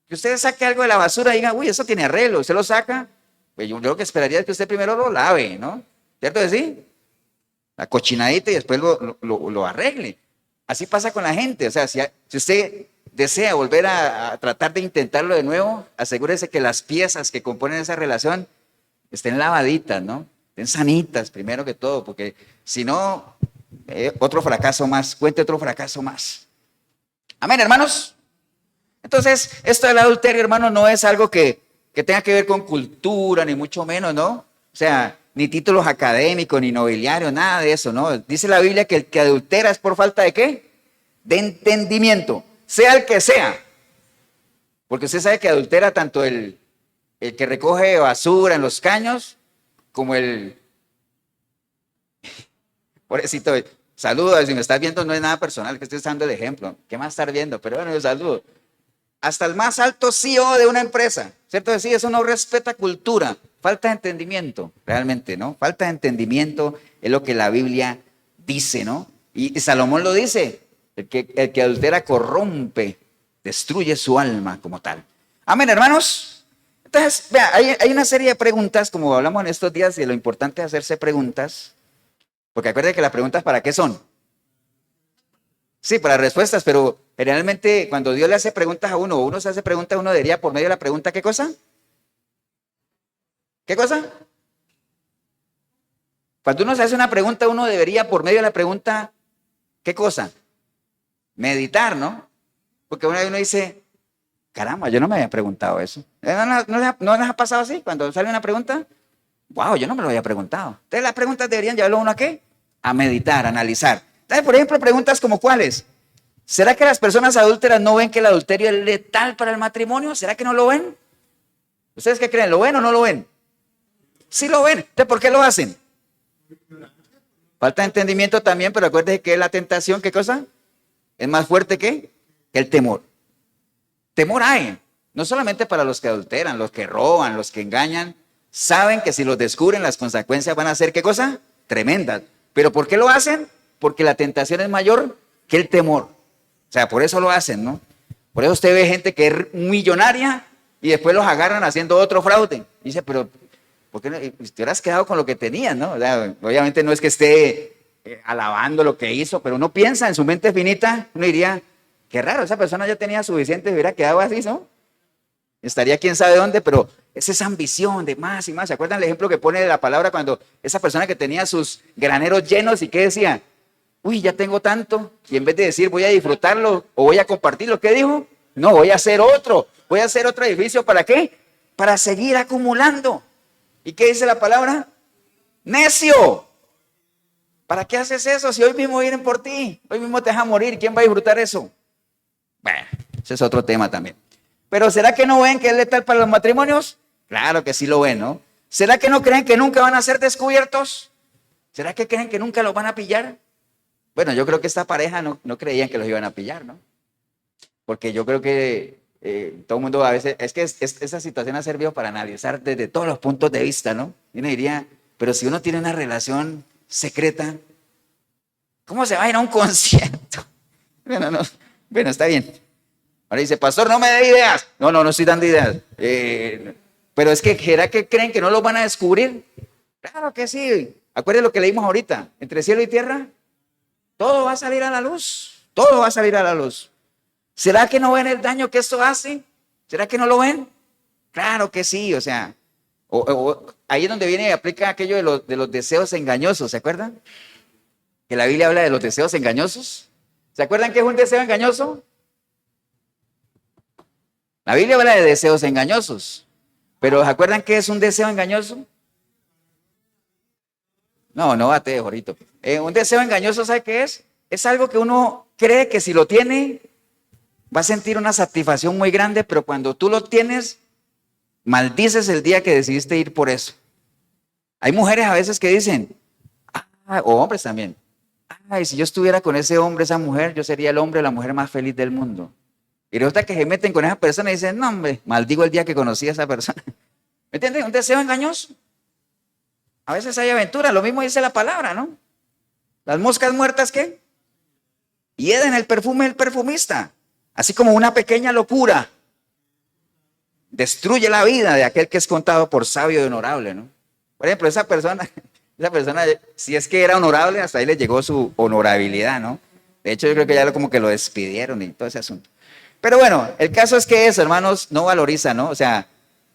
S1: Que usted saque algo de la basura y diga, uy, eso tiene arreglo, usted lo saca, pues yo lo que esperaría es que usted primero lo lave, ¿no? ¿Cierto que sí? La cochinadita y después lo arregle. Así pasa con la gente, o sea, si usted desea volver a tratar de intentarlo de nuevo, asegúrese que las piezas que componen esa relación estén lavaditas, ¿no? Estén sanitas primero que todo, porque si no, otro fracaso más, cuente otro fracaso más. Amén, hermanos. Entonces, esto del adulterio, hermano, no es algo que tenga que ver con cultura, ni mucho menos, ¿no? O sea, ni títulos académicos, ni nobiliarios, nada de eso, ¿no? Dice la Biblia que el que adultera es por falta de ¿qué? De entendimiento, sea el que sea. Porque usted sabe que adultera tanto el que recoge basura en los caños, como el... Pobrecito, saludo, si me estás viendo no es nada personal, que estoy usando el ejemplo. ¿Qué más estar viendo? Pero bueno, yo saludo. Hasta el más alto CEO de una empresa, ¿cierto? Sí, eso no respeta cultura, falta de entendimiento, realmente, ¿no? Falta de entendimiento es lo que la Biblia dice, ¿no? Y Salomón lo dice, el que adultera corrompe, destruye su alma como tal. Amén, hermanos. Entonces, vea, hay una serie de preguntas, como hablamos en estos días, de lo importante es hacerse preguntas, porque acuérdense que las preguntas ¿para qué son? Sí, para respuestas, pero generalmente cuando Dios le hace preguntas a uno, o uno se hace preguntas, uno diría por medio de la pregunta, ¿qué cosa? ¿Qué cosa? Cuando uno se hace una pregunta, uno debería por medio de la pregunta, ¿qué cosa? Meditar, ¿no? Porque uno dice, caramba, yo no me había preguntado eso. ¿No les ha pasado así? Cuando sale una pregunta, wow, yo no me lo había preguntado. Entonces las preguntas deberían llevarlo a uno a ¿qué? A meditar, a analizar. Entonces, por ejemplo, preguntas como ¿cuáles? ¿Será que las personas adúlteras no ven que el adulterio es letal para el matrimonio? ¿Será que no lo ven? ¿Ustedes qué creen? ¿Lo ven o no lo ven? Sí lo ven. Entonces, ¿por qué lo hacen? Falta de entendimiento también, pero acuérdense que la tentación, ¿qué cosa? Es más fuerte que el temor. Temor hay, no solamente para los que adulteran, los que roban, los que engañan, saben que si los descubren las consecuencias van a ser, ¿qué cosa? Tremendas. ¿Pero por qué lo hacen? Porque la tentación es mayor que el temor. O sea, por eso lo hacen, ¿no? Por eso usted ve gente que es millonaria y después los agarran haciendo otro fraude. Dice, pero ¿por qué no? Te hubieras quedado con lo que tenías, ¿no? O sea, obviamente no es que esté alabando lo que hizo, pero uno piensa en su mente finita, uno diría, qué raro, esa persona ya tenía suficiente, hubiera quedado así, ¿no? Estaría quién sabe dónde, pero es esa ambición de más y más. ¿Se acuerdan el ejemplo que pone de la palabra cuando esa persona que tenía sus graneros llenos y qué decía? uy, ya tengo tanto, y en vez de decir voy a disfrutarlo o voy a compartirlo, ¿qué dijo? No, voy a hacer otro edificio, ¿para qué? Para seguir acumulando. ¿Y qué dice la palabra? Necio. ¿Para qué haces eso? Si hoy mismo vienen por ti, hoy mismo te vas a morir, ¿quién va a disfrutar eso? Bueno, ese es otro tema también. Pero ¿será que no ven que es letal para los matrimonios? Claro que sí lo ven, ¿no? ¿Será que no creen que nunca van a ser descubiertos? ¿Será que creen que nunca los van a pillar? Bueno, yo creo que esta pareja no creían que los iban a pillar, ¿no? Porque yo creo que todo el mundo a veces, es que esa situación ha servido para analizar desde todos los puntos de vista, ¿no? Y uno diría, pero si uno tiene una relación secreta, ¿cómo se va a ir a un concierto? Bueno, no, bueno, está bien. Ahora dice, pastor, no me dé ideas. No estoy dando ideas. Pero es que, ¿será que creen que no los van a descubrir? Claro que sí. Acuérdense lo que leímos ahorita. Entre cielo y tierra, todo va a salir a la luz. Todo va a salir a la luz. ¿Será que no ven el daño que esto hace? ¿Será que no lo ven? Claro que sí. O sea, ahí es donde viene y aplica aquello de los deseos engañosos. ¿Se acuerdan? Que la Biblia habla de los deseos engañosos. ¿Se acuerdan qué es un deseo engañoso? La Biblia habla de deseos engañosos. Pero ¿se acuerdan qué es un deseo engañoso? No bate, jorito. Un deseo engañoso, ¿sabe qué es? Es algo que uno cree que si lo tiene, va a sentir una satisfacción muy grande, pero cuando tú lo tienes, maldices el día que decidiste ir por eso. Hay mujeres a veces que dicen, o hombres también, ay, si yo estuviera con ese hombre, esa mujer, yo sería el hombre o la mujer más feliz del mundo. Y resulta que se meten con esa persona y dicen, no hombre, maldigo el día que conocí a esa persona. ¿Me entiendes? Un deseo engañoso. A veces hay aventura, lo mismo dice la palabra, ¿no? Las moscas muertas, ¿qué? Hieden el perfume del perfumista. Así como una pequeña locura destruye la vida de aquel que es contado por sabio y honorable, ¿no? Por ejemplo, esa persona, si es que era honorable, hasta ahí le llegó su honorabilidad, ¿no? De hecho, yo creo que ya como que lo despidieron y todo ese asunto. Pero bueno, el caso es que eso, hermanos, no valoriza, ¿no? O sea,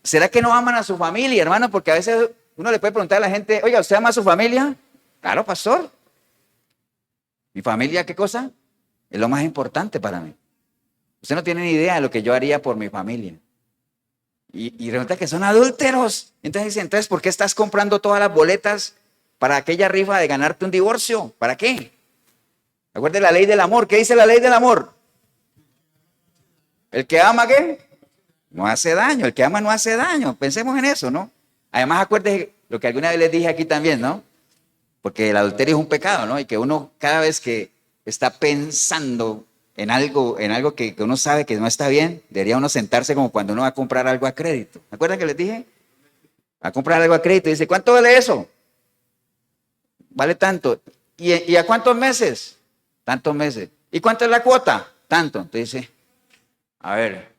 S1: ¿será que no aman a su familia, hermano? Porque a veces uno le puede preguntar a la gente, oiga, ¿usted ama a su familia? Claro, pastor. ¿Mi familia qué cosa? Es lo más importante para mí. Usted no tiene ni idea de lo que yo haría por mi familia. Y resulta que son adúlteros. Entonces dice, entonces, ¿por qué estás comprando todas las boletas para aquella rifa de ganarte un divorcio? ¿Para qué? Acuérdate la ley del amor. ¿Qué dice la ley del amor? El que ama, ¿qué? No hace daño. El que ama no hace daño. Pensemos en eso, ¿no? Además, acuérdate lo que alguna vez les dije aquí también, ¿no? Porque el adulterio es un pecado, ¿no? Y que uno cada vez que está pensando en algo que uno sabe que no está bien, debería uno sentarse como cuando uno va a comprar algo a crédito. ¿Se acuerdan que les dije? Va a comprar algo a crédito y dice, ¿cuánto vale eso? Vale tanto. ¿Y a cuántos meses? Tantos meses. ¿Y cuánto es la cuota? Tanto. Entonces dice, a ver,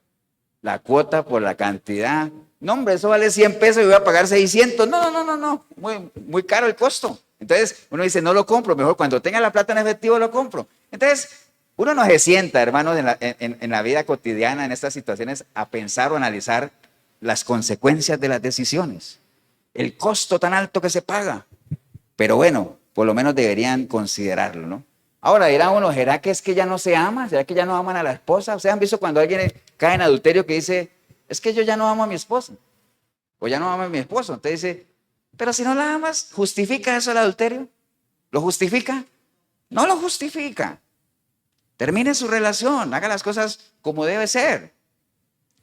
S1: la cuota por la cantidad. No, hombre, eso vale 100 pesos y voy a pagar 600. No. Muy caro el costo. Entonces uno dice, no lo compro, mejor cuando tenga la plata en efectivo lo compro. Entonces uno no se sienta, hermanos, en la vida cotidiana, en estas situaciones, a pensar o analizar las consecuencias de las decisiones, el costo tan alto que se paga. Pero bueno, por lo menos deberían considerarlo, ¿no? Ahora dirá uno, ¿será que es que ya no se ama? ¿Será que ya no aman a la esposa? ¿Ustedes han visto cuando alguien cae en adulterio que dice, es que yo ya no amo a mi esposa? O ya no amo a mi esposo. Entonces dice, pero si no la amas, ¿justifica eso el adulterio? ¿Lo justifica? No lo justifica. Termine su relación, haga las cosas como debe ser.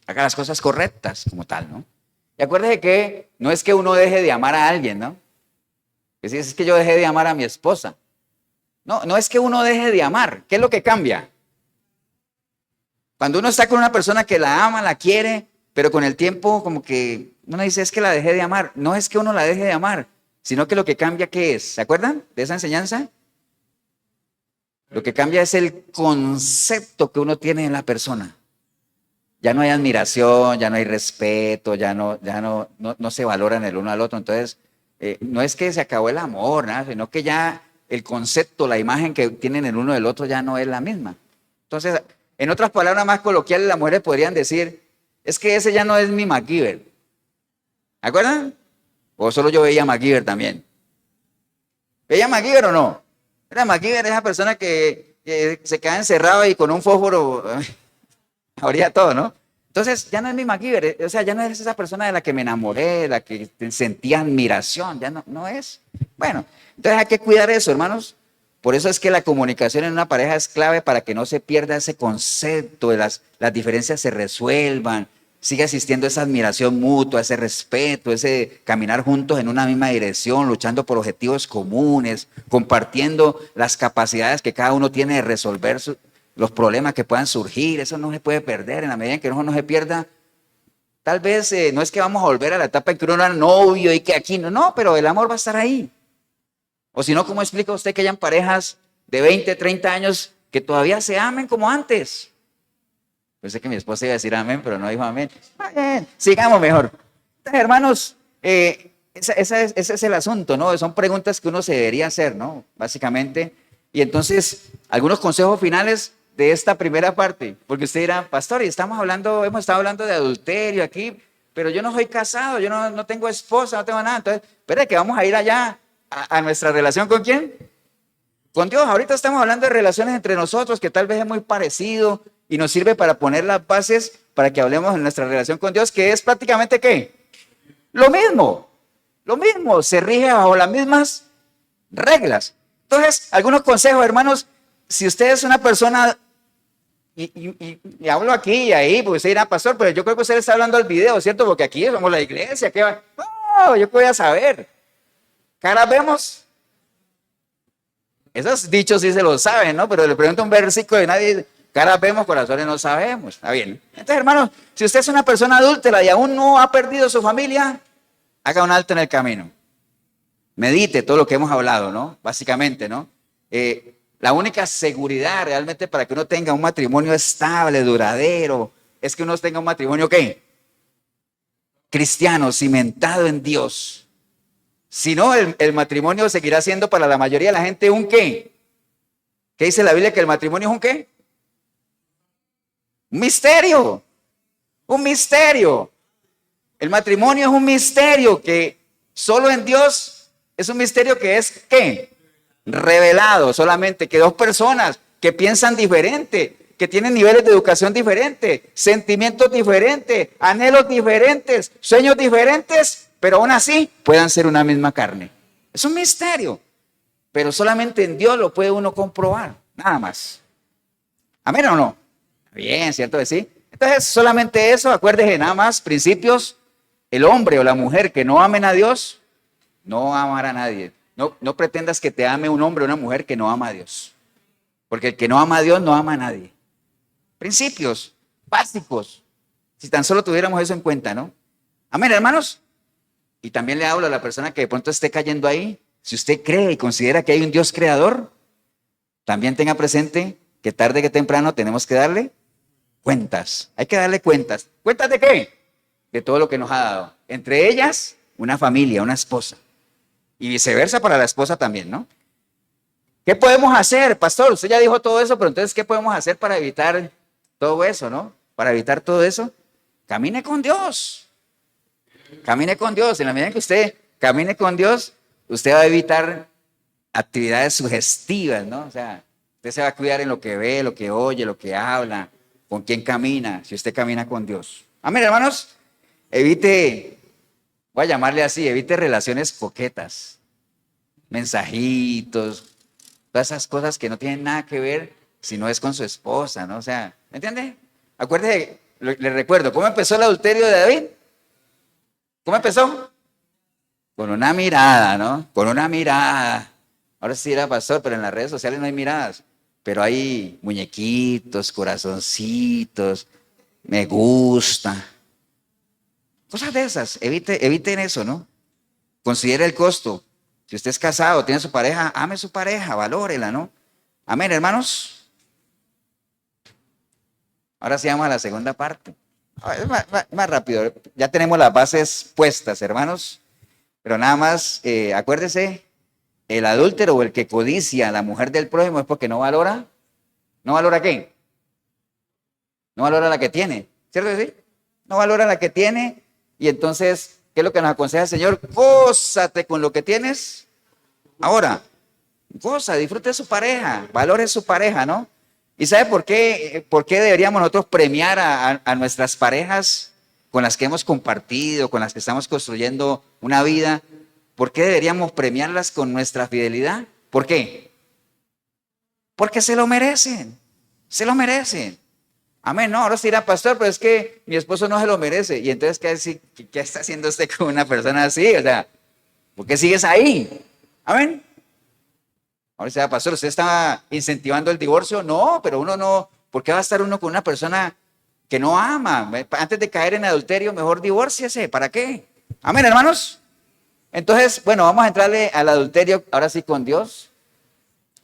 S1: Haga las cosas correctas como tal, ¿no? Y acuérdese que no es que uno deje de amar a alguien, ¿no? Es que yo dejé de amar a mi esposa. No es que uno deje de amar. ¿Qué es lo que cambia? Cuando uno está con una persona que la ama, la quiere, pero con el tiempo como que uno dice, es que la dejé de amar. No es que uno la deje de amar, sino que lo que cambia, ¿qué es? ¿Se acuerdan de esa enseñanza? Lo que cambia es el concepto que uno tiene en la persona. Ya no hay admiración, ya no hay respeto, ya no se valoran el uno al otro. Entonces, no es que se acabó el amor, ¿no? Sino que ya el concepto, la imagen que tienen el uno del otro ya no es la misma. Entonces, en otras palabras más coloquiales, las mujeres podrían decir, es que ese ya no es mi MacGyver. ¿Acuerdan? ¿O solo yo veía MacGyver también? ¿Veía MacGyver o no? Era MacGyver, esa persona que se queda encerrado y con un fósforo habría todo, ¿no? Entonces, ya no es mi MacGyver, o sea, ya no es esa persona de la que me enamoré, de la que sentía admiración, ya no es. Bueno, entonces hay que cuidar eso, hermanos. Por eso es que la comunicación en una pareja es clave para que no se pierda ese concepto de las diferencias se resuelvan, siga existiendo esa admiración mutua, ese respeto, ese caminar juntos en una misma dirección, luchando por objetivos comunes, compartiendo las capacidades que cada uno tiene de resolver los problemas que puedan surgir. Eso no se puede perder en la medida en que no se pierda. Tal vez no es que vamos a volver a la etapa en que uno era novio y que aquí no, pero el amor va a estar ahí. O si no, ¿cómo explica usted que hayan parejas de 20, 30 años que todavía se amen como antes? Pensé que mi esposa iba a decir amén, pero no dijo amén. Bien, sigamos mejor. Entonces, hermanos, ese es el asunto, ¿no? Son preguntas que uno se debería hacer, ¿no? Básicamente. Y entonces, algunos consejos finales de esta primera parte, porque usted dirá, pastor, hemos estado hablando de adulterio aquí, pero yo no soy casado, yo no tengo esposa, no tengo nada. Entonces, espera que vamos a ir allá a nuestra relación con quién? Con Dios. Ahorita estamos hablando de relaciones entre nosotros, que tal vez es muy parecido y nos sirve para poner las bases para que hablemos de nuestra relación con Dios, que es prácticamente ¿qué? Lo mismo, se rige bajo las mismas reglas. Entonces, algunos consejos, hermanos, si usted es una persona, y hablo aquí y ahí, porque usted dirá, pastor, pero yo creo que usted está hablando al video, ¿cierto? Porque aquí somos la iglesia, ¿qué va? No, yo qué voy a saber. ¿Caras vemos? Esos dichos sí se los saben, ¿no? Pero le pregunto un versículo y nadie, caras vemos, corazones no sabemos. Está bien. Entonces, hermanos, si usted es una persona adúltera y aún no ha perdido su familia, haga un alto en el camino. Medite todo lo que hemos hablado, ¿no? Básicamente, ¿no? La única seguridad realmente para que uno tenga un matrimonio estable, duradero, es que uno tenga un matrimonio, ¿qué? Cristiano, cimentado en Dios. Si no, el matrimonio seguirá siendo para la mayoría de la gente un ¿qué? ¿Qué dice la Biblia? Que el matrimonio es un ¿qué? Un misterio. Un misterio. El matrimonio es un misterio que solo en Dios es un misterio que es ¿qué? Revelado solamente, que dos personas que piensan diferente, que tienen niveles de educación diferentes, sentimientos diferentes, anhelos diferentes, sueños diferentes, pero aún así puedan ser una misma carne. Es un misterio, pero solamente en Dios lo puede uno comprobar, nada más. ¿Amén o no? Bien, ¿cierto que sí? Entonces, solamente eso, acuérdese, nada más, principios, el hombre o la mujer que no amen a Dios, no amará a nadie. No pretendas que te ame un hombre o una mujer que no ama a Dios. Porque el que no ama a Dios no ama a nadie. Principios básicos. Si tan solo tuviéramos eso en cuenta, ¿no? Amén, hermanos. Y también le hablo a la persona que de pronto esté cayendo ahí. Si usted cree y considera que hay un Dios creador, también tenga presente que tarde que temprano tenemos que darle cuentas. Hay que darle cuentas. ¿Cuentas de qué? De todo lo que nos ha dado. Entre ellas, una familia, una esposa. Y viceversa para la esposa también, ¿no? ¿Qué podemos hacer, pastor? Usted ya dijo todo eso, pero entonces, ¿qué podemos hacer para evitar todo eso, no? Para evitar todo eso, camine con Dios. Camine con Dios. En la medida en que usted camine con Dios, usted va a evitar actividades sugestivas, ¿no? O sea, usted se va a cuidar en lo que ve, lo que oye, lo que habla, con quién camina, si usted camina con Dios. Amén, hermanos. Evite, voy a llamarle así, evite relaciones coquetas, mensajitos, todas esas cosas que no tienen nada que ver si no es con su esposa, ¿no? O sea, ¿me entiende? Acuérdese, le recuerdo, ¿cómo empezó el adulterio de David? ¿Cómo empezó? Con una mirada, ¿no? Con una mirada. Ahora sí era pastor, pero en las redes sociales no hay miradas. Pero hay muñequitos, corazoncitos, me gusta. Cosas de esas. Eviten eso, ¿no? Considere el costo. Si usted es casado, tiene su pareja, ame su pareja, valórela, ¿no? Amén, hermanos. Ahora sí vamos a la segunda parte. Es más rápido. Ya tenemos las bases puestas, hermanos. Pero nada más, acuérdese, el adúltero o el que codicia a la mujer del prójimo es porque no valora. ¿No valora qué? No valora la que tiene. ¿Cierto que sí? No valora la que tiene. Y entonces, ¿qué es lo que nos aconseja el Señor? Gózate con lo que tienes ahora. Goza, disfrute de su pareja, valore su pareja, ¿no? ¿Y sabe por qué deberíamos nosotros premiar a nuestras parejas con las que hemos compartido, con las que estamos construyendo una vida? ¿Por qué deberíamos premiarlas con nuestra fidelidad? ¿Por qué? Porque se lo merecen, se lo merecen. Amén, no, ahora se dirá, pastor, pero es que mi esposo no se lo merece. Y entonces, ¿qué está haciendo usted con una persona así? O sea, ¿por qué sigues ahí? Amén. Ahora se dirá, pastor, ¿usted está incentivando el divorcio? No, pero uno no, ¿por qué va a estar uno con una persona que no ama? Antes de caer en adulterio, mejor divórciese, ¿para qué? Amén, hermanos. Entonces, bueno, vamos a entrarle al adulterio ahora sí con Dios.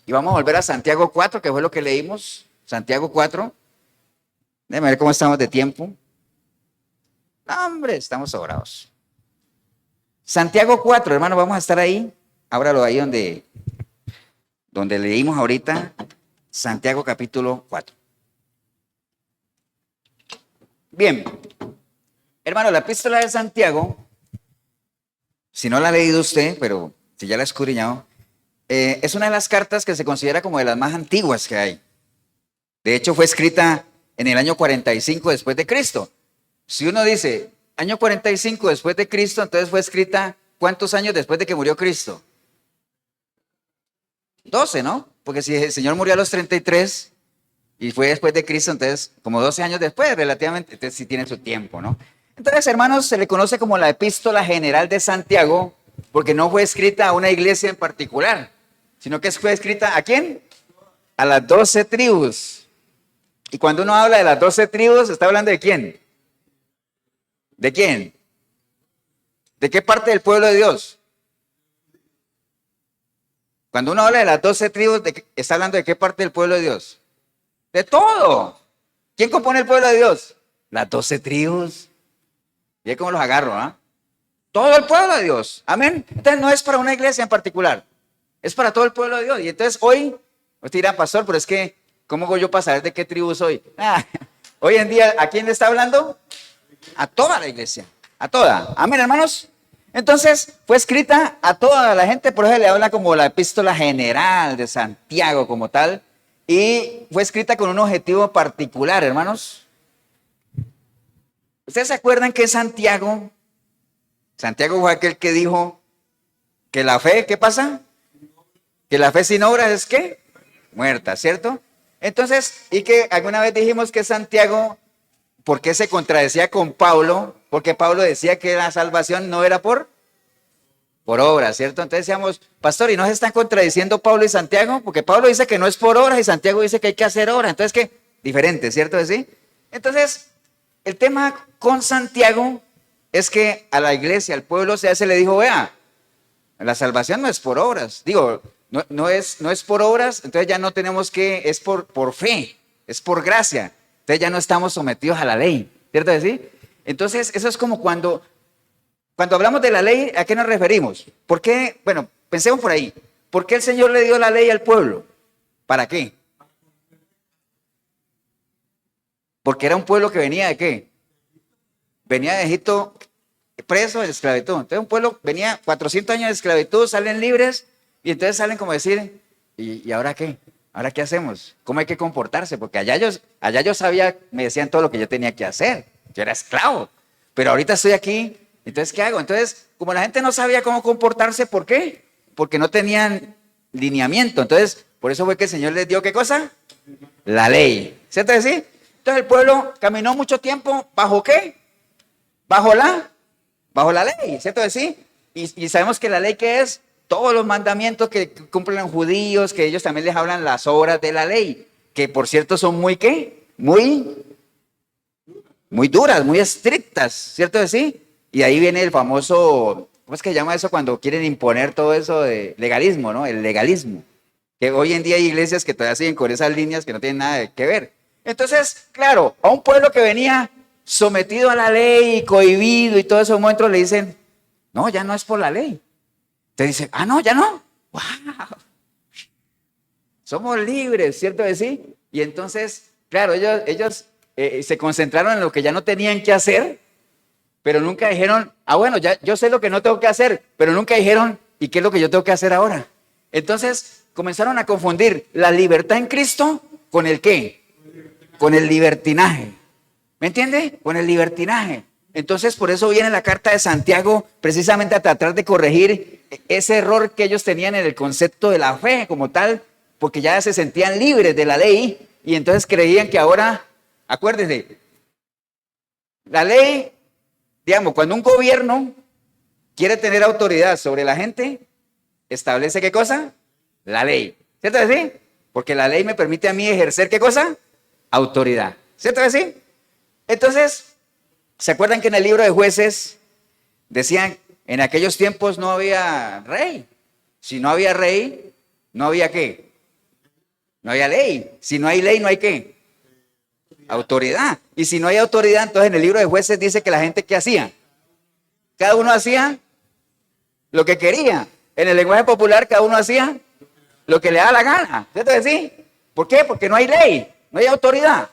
S1: Y vamos a volver a Santiago 4, que fue lo que leímos. Santiago 4. Déjame ver cómo estamos de tiempo. No, hombre, estamos sobrados. Santiago 4, hermano, vamos a estar ahí. Ábralo ahí donde leímos ahorita. Santiago capítulo 4. Bien. Hermano, la epístola de Santiago, si no la ha leído usted, pero si ya la ha escudriñado, es una de las cartas que se considera como de las más antiguas que hay. De hecho, fue escrita en el año 45 después de Cristo. Si uno dice año 45 después de Cristo, entonces fue escrita ¿cuántos años después de que murió Cristo? 12, ¿no? Porque si el Señor murió a los 33 y fue después de Cristo, entonces como 12 años después, relativamente, entonces sí tiene su tiempo, ¿no? Entonces, hermanos, se le conoce como la epístola general de Santiago porque no fue escrita a una iglesia en particular, sino que fue escrita ¿a quién? A las 12 tribus. Y cuando uno habla de las 12 tribus, ¿está hablando de quién? ¿De quién? ¿De qué parte del pueblo de Dios? Cuando uno habla de las 12 tribus, ¿está hablando de qué parte del pueblo de Dios? De todo. ¿Quién compone el pueblo de Dios? Las 12 tribus. ¿Y cómo los agarro? ¿Ah? Todo el pueblo de Dios. Amén. Entonces no es para una iglesia en particular. Es para todo el pueblo de Dios. Y entonces hoy, usted dirá, pastor, pero es que, ¿cómo voy yo para saber de qué tribu soy? Hoy en día, ¿a quién le está hablando? A toda la iglesia. A toda. Amén, hermanos. Entonces, fue escrita a toda la gente, por eso le habla como la epístola general de Santiago como tal. Y fue escrita con un objetivo particular, hermanos. ¿Ustedes se acuerdan que Santiago fue aquel que dijo que la fe, ¿qué pasa? Que la fe sin obras es ¿qué? Muerta, ¿cierto? Entonces, y que alguna vez dijimos que Santiago, ¿por qué se contradecía con Pablo? Porque Pablo decía que la salvación no era por obras, ¿cierto? Entonces decíamos, pastor, ¿y no se están contradiciendo Pablo y Santiago? Porque Pablo dice que no es por obras y Santiago dice que hay que hacer obras. Entonces, ¿qué? Diferente, ¿cierto? ¿Sí? Entonces, el tema con Santiago es que a la iglesia, al pueblo, se le dijo, vea, la salvación no es por obras. Digo, no es por obras, entonces ya no tenemos que, es por fe, es por gracia. Entonces ya no estamos sometidos a la ley, ¿cierto que sí? Entonces eso es como cuando hablamos de la ley, ¿a qué nos referimos? ¿Por qué? Bueno, pensemos por ahí. ¿Por qué el Señor le dio la ley al pueblo? ¿Para qué? Porque era un pueblo que venía ¿de qué? Venía de Egipto preso en esclavitud. Entonces un pueblo venía 400 años de esclavitud, salen libres y entonces salen como decir, ¿y ahora qué? ¿Ahora qué hacemos? ¿Cómo hay que comportarse? Porque allá yo sabía, me decían todo lo que yo tenía que hacer. Yo era esclavo, pero ahorita estoy aquí, entonces ¿qué hago? Entonces, como la gente no sabía cómo comportarse, ¿por qué? Porque no tenían lineamiento. Entonces, por eso fue que el Señor les dio ¿qué cosa? La ley. ¿Cierto que sí? Entonces el pueblo caminó mucho tiempo, ¿bajo qué? Bajo la ley, ¿cierto que sí? Y sabemos que la ley ¿qué es? Todos los mandamientos que cumplen los judíos, que ellos también les hablan las obras de la ley, que por cierto son muy ¿qué? Muy duras, muy estrictas, ¿cierto que sí? Y ahí viene el famoso, ¿cómo es que se llama eso cuando quieren imponer todo eso de legalismo, ¿no? El legalismo. Que hoy en día hay iglesias que todavía siguen con esas líneas que no tienen nada que ver. Entonces, claro, a un pueblo que venía sometido a la ley y cohibido y todo eso, momentos le dicen, no, ya no es por la ley. Te dicen, no, ya no. ¡Wow! Somos libres, ¿cierto que sí? Y entonces, claro, ellos se concentraron en lo que ya no tenían que hacer, pero nunca dijeron, bueno, ya yo sé lo que no tengo que hacer, pero nunca dijeron, ¿y qué es lo que yo tengo que hacer ahora? Entonces, comenzaron a confundir la libertad en Cristo con el ¿qué? Con el libertinaje. ¿Me entiende? Con el libertinaje. Entonces, por eso viene la carta de Santiago precisamente a tratar de corregir ese error que ellos tenían en el concepto de la fe como tal, porque ya se sentían libres de la ley y entonces creían que ahora, acuérdense, la ley, digamos, cuando un gobierno quiere tener autoridad sobre la gente, establece ¿qué cosa? La ley. ¿Cierto que sí? Porque la ley me permite a mí ejercer ¿qué cosa? Autoridad. ¿Cierto que sí? Entonces, ¿se acuerdan que en el libro de Jueces decían, en aquellos tiempos no había rey? Si no había rey, no había ¿qué? No había ley. Si no hay ley, no hay ¿qué? Autoridad. Y si no hay autoridad, entonces en el libro de Jueces dice que la gente ¿qué hacía? Cada uno hacía lo que quería. En el lenguaje popular, cada uno hacía lo que le da la gana. ¿Cierto que sí? ¿Por qué? Porque no hay ley, no hay autoridad.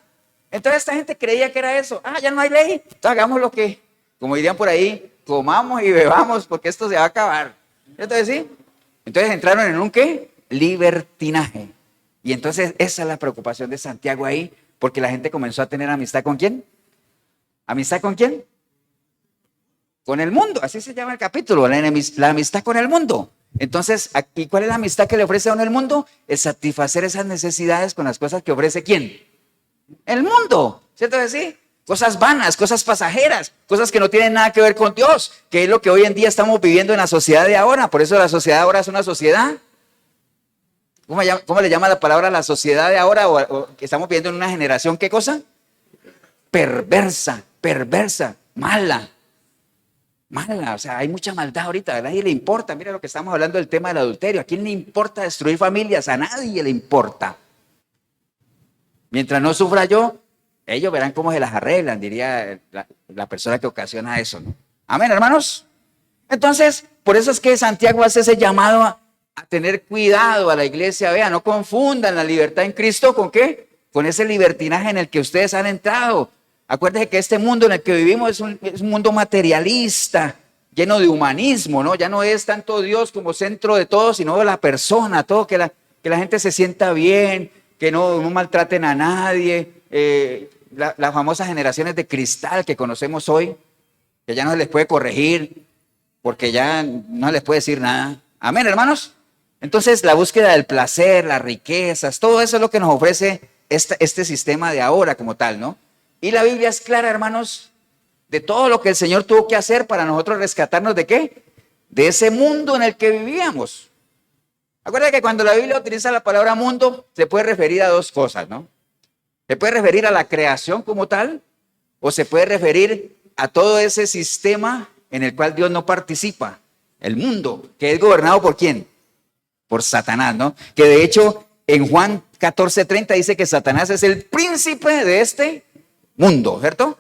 S1: Entonces esta gente creía que era eso. Ah, ya no hay ley. Entonces hagamos lo que, como dirían por ahí, comamos y bebamos porque esto se va a acabar. ¿Cierto que sí? Entonces entraron en un ¿qué? Libertinaje. Y entonces esa es la preocupación de Santiago ahí, porque la gente comenzó a tener amistad ¿con quién? ¿Amistad con quién? Con el mundo, así se llama el capítulo, la amistad con el mundo. Entonces, ¿y cuál es la amistad que le ofrece a uno el mundo? Es satisfacer esas necesidades con las cosas que ofrece ¿quién? El mundo, ¿cierto que sí? Cosas vanas, cosas pasajeras, cosas que no tienen nada que ver con Dios, que es lo que hoy en día estamos viviendo en la sociedad de ahora. Por eso la sociedad de ahora es una sociedad, ¿cómo le llama la palabra la sociedad de ahora? O que estamos viviendo en una generación, ¿qué cosa? Perversa, mala. Mala, o sea, hay mucha maldad ahorita, a nadie le importa. Mira lo que estamos hablando del tema del adulterio. ¿A quién le importa destruir familias? A nadie le importa. Mientras no sufra yo, ellos verán cómo se las arreglan, diría la persona que ocasiona eso, ¿no? Amén, hermanos. Entonces, por eso es que Santiago hace ese llamado a tener cuidado a la iglesia. Vea, no confundan la libertad en Cristo con ¿qué? Con ese libertinaje en el que ustedes han entrado. Acuérdense que este mundo en el que vivimos es un mundo materialista, lleno de humanismo, ¿no? Ya no es tanto Dios como centro de todo, sino la persona, todo, que la gente se sienta bien, que no maltraten a nadie. Las famosas generaciones de cristal que conocemos hoy, que ya no se les puede corregir, porque ya no se les puede decir nada. Amén, hermanos. Entonces, la búsqueda del placer, las riquezas, todo eso es lo que nos ofrece este sistema de ahora como tal, ¿no? Y la Biblia es clara, hermanos, de todo lo que el Señor tuvo que hacer para nosotros rescatarnos ¿de qué? De ese mundo en el que vivíamos. Acuérdense que cuando la Biblia utiliza la palabra mundo, se puede referir a dos cosas, ¿no? Se puede referir a la creación como tal, o se puede referir a todo ese sistema en el cual Dios no participa. El mundo, que es gobernado ¿por quién? Por Satanás, ¿no? Que de hecho, en Juan 14:30 dice que Satanás es el príncipe de este mundo, ¿cierto?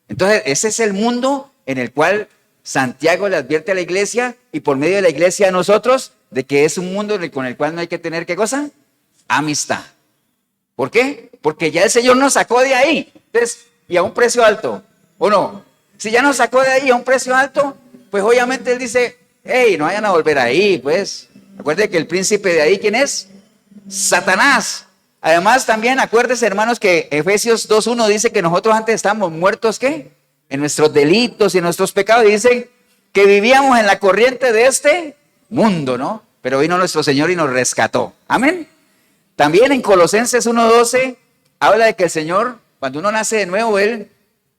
S1: Entonces, ese es el mundo en el cual Santiago le advierte a la iglesia y por medio de la iglesia a nosotros de que es un mundo con el cual no hay que tener, ¿qué cosa? Amistad. ¿Por qué? Porque ya el Señor nos sacó de ahí. Entonces, y a un precio alto, ¿o no? Si ya nos sacó de ahí a un precio alto, pues obviamente Él dice, hey, no vayan a volver ahí, pues. Acuérdense que el príncipe de ahí, ¿quién es? Satanás. Además, también acuérdense, hermanos, que Efesios 2:1 dice que nosotros antes estábamos muertos, ¿qué? En nuestros delitos y en nuestros pecados. Dice que vivíamos en la corriente de este mundo, ¿no? Pero vino nuestro Señor y nos rescató. Amén. También en Colosenses 1:12 habla de que el Señor, cuando uno nace de nuevo, Él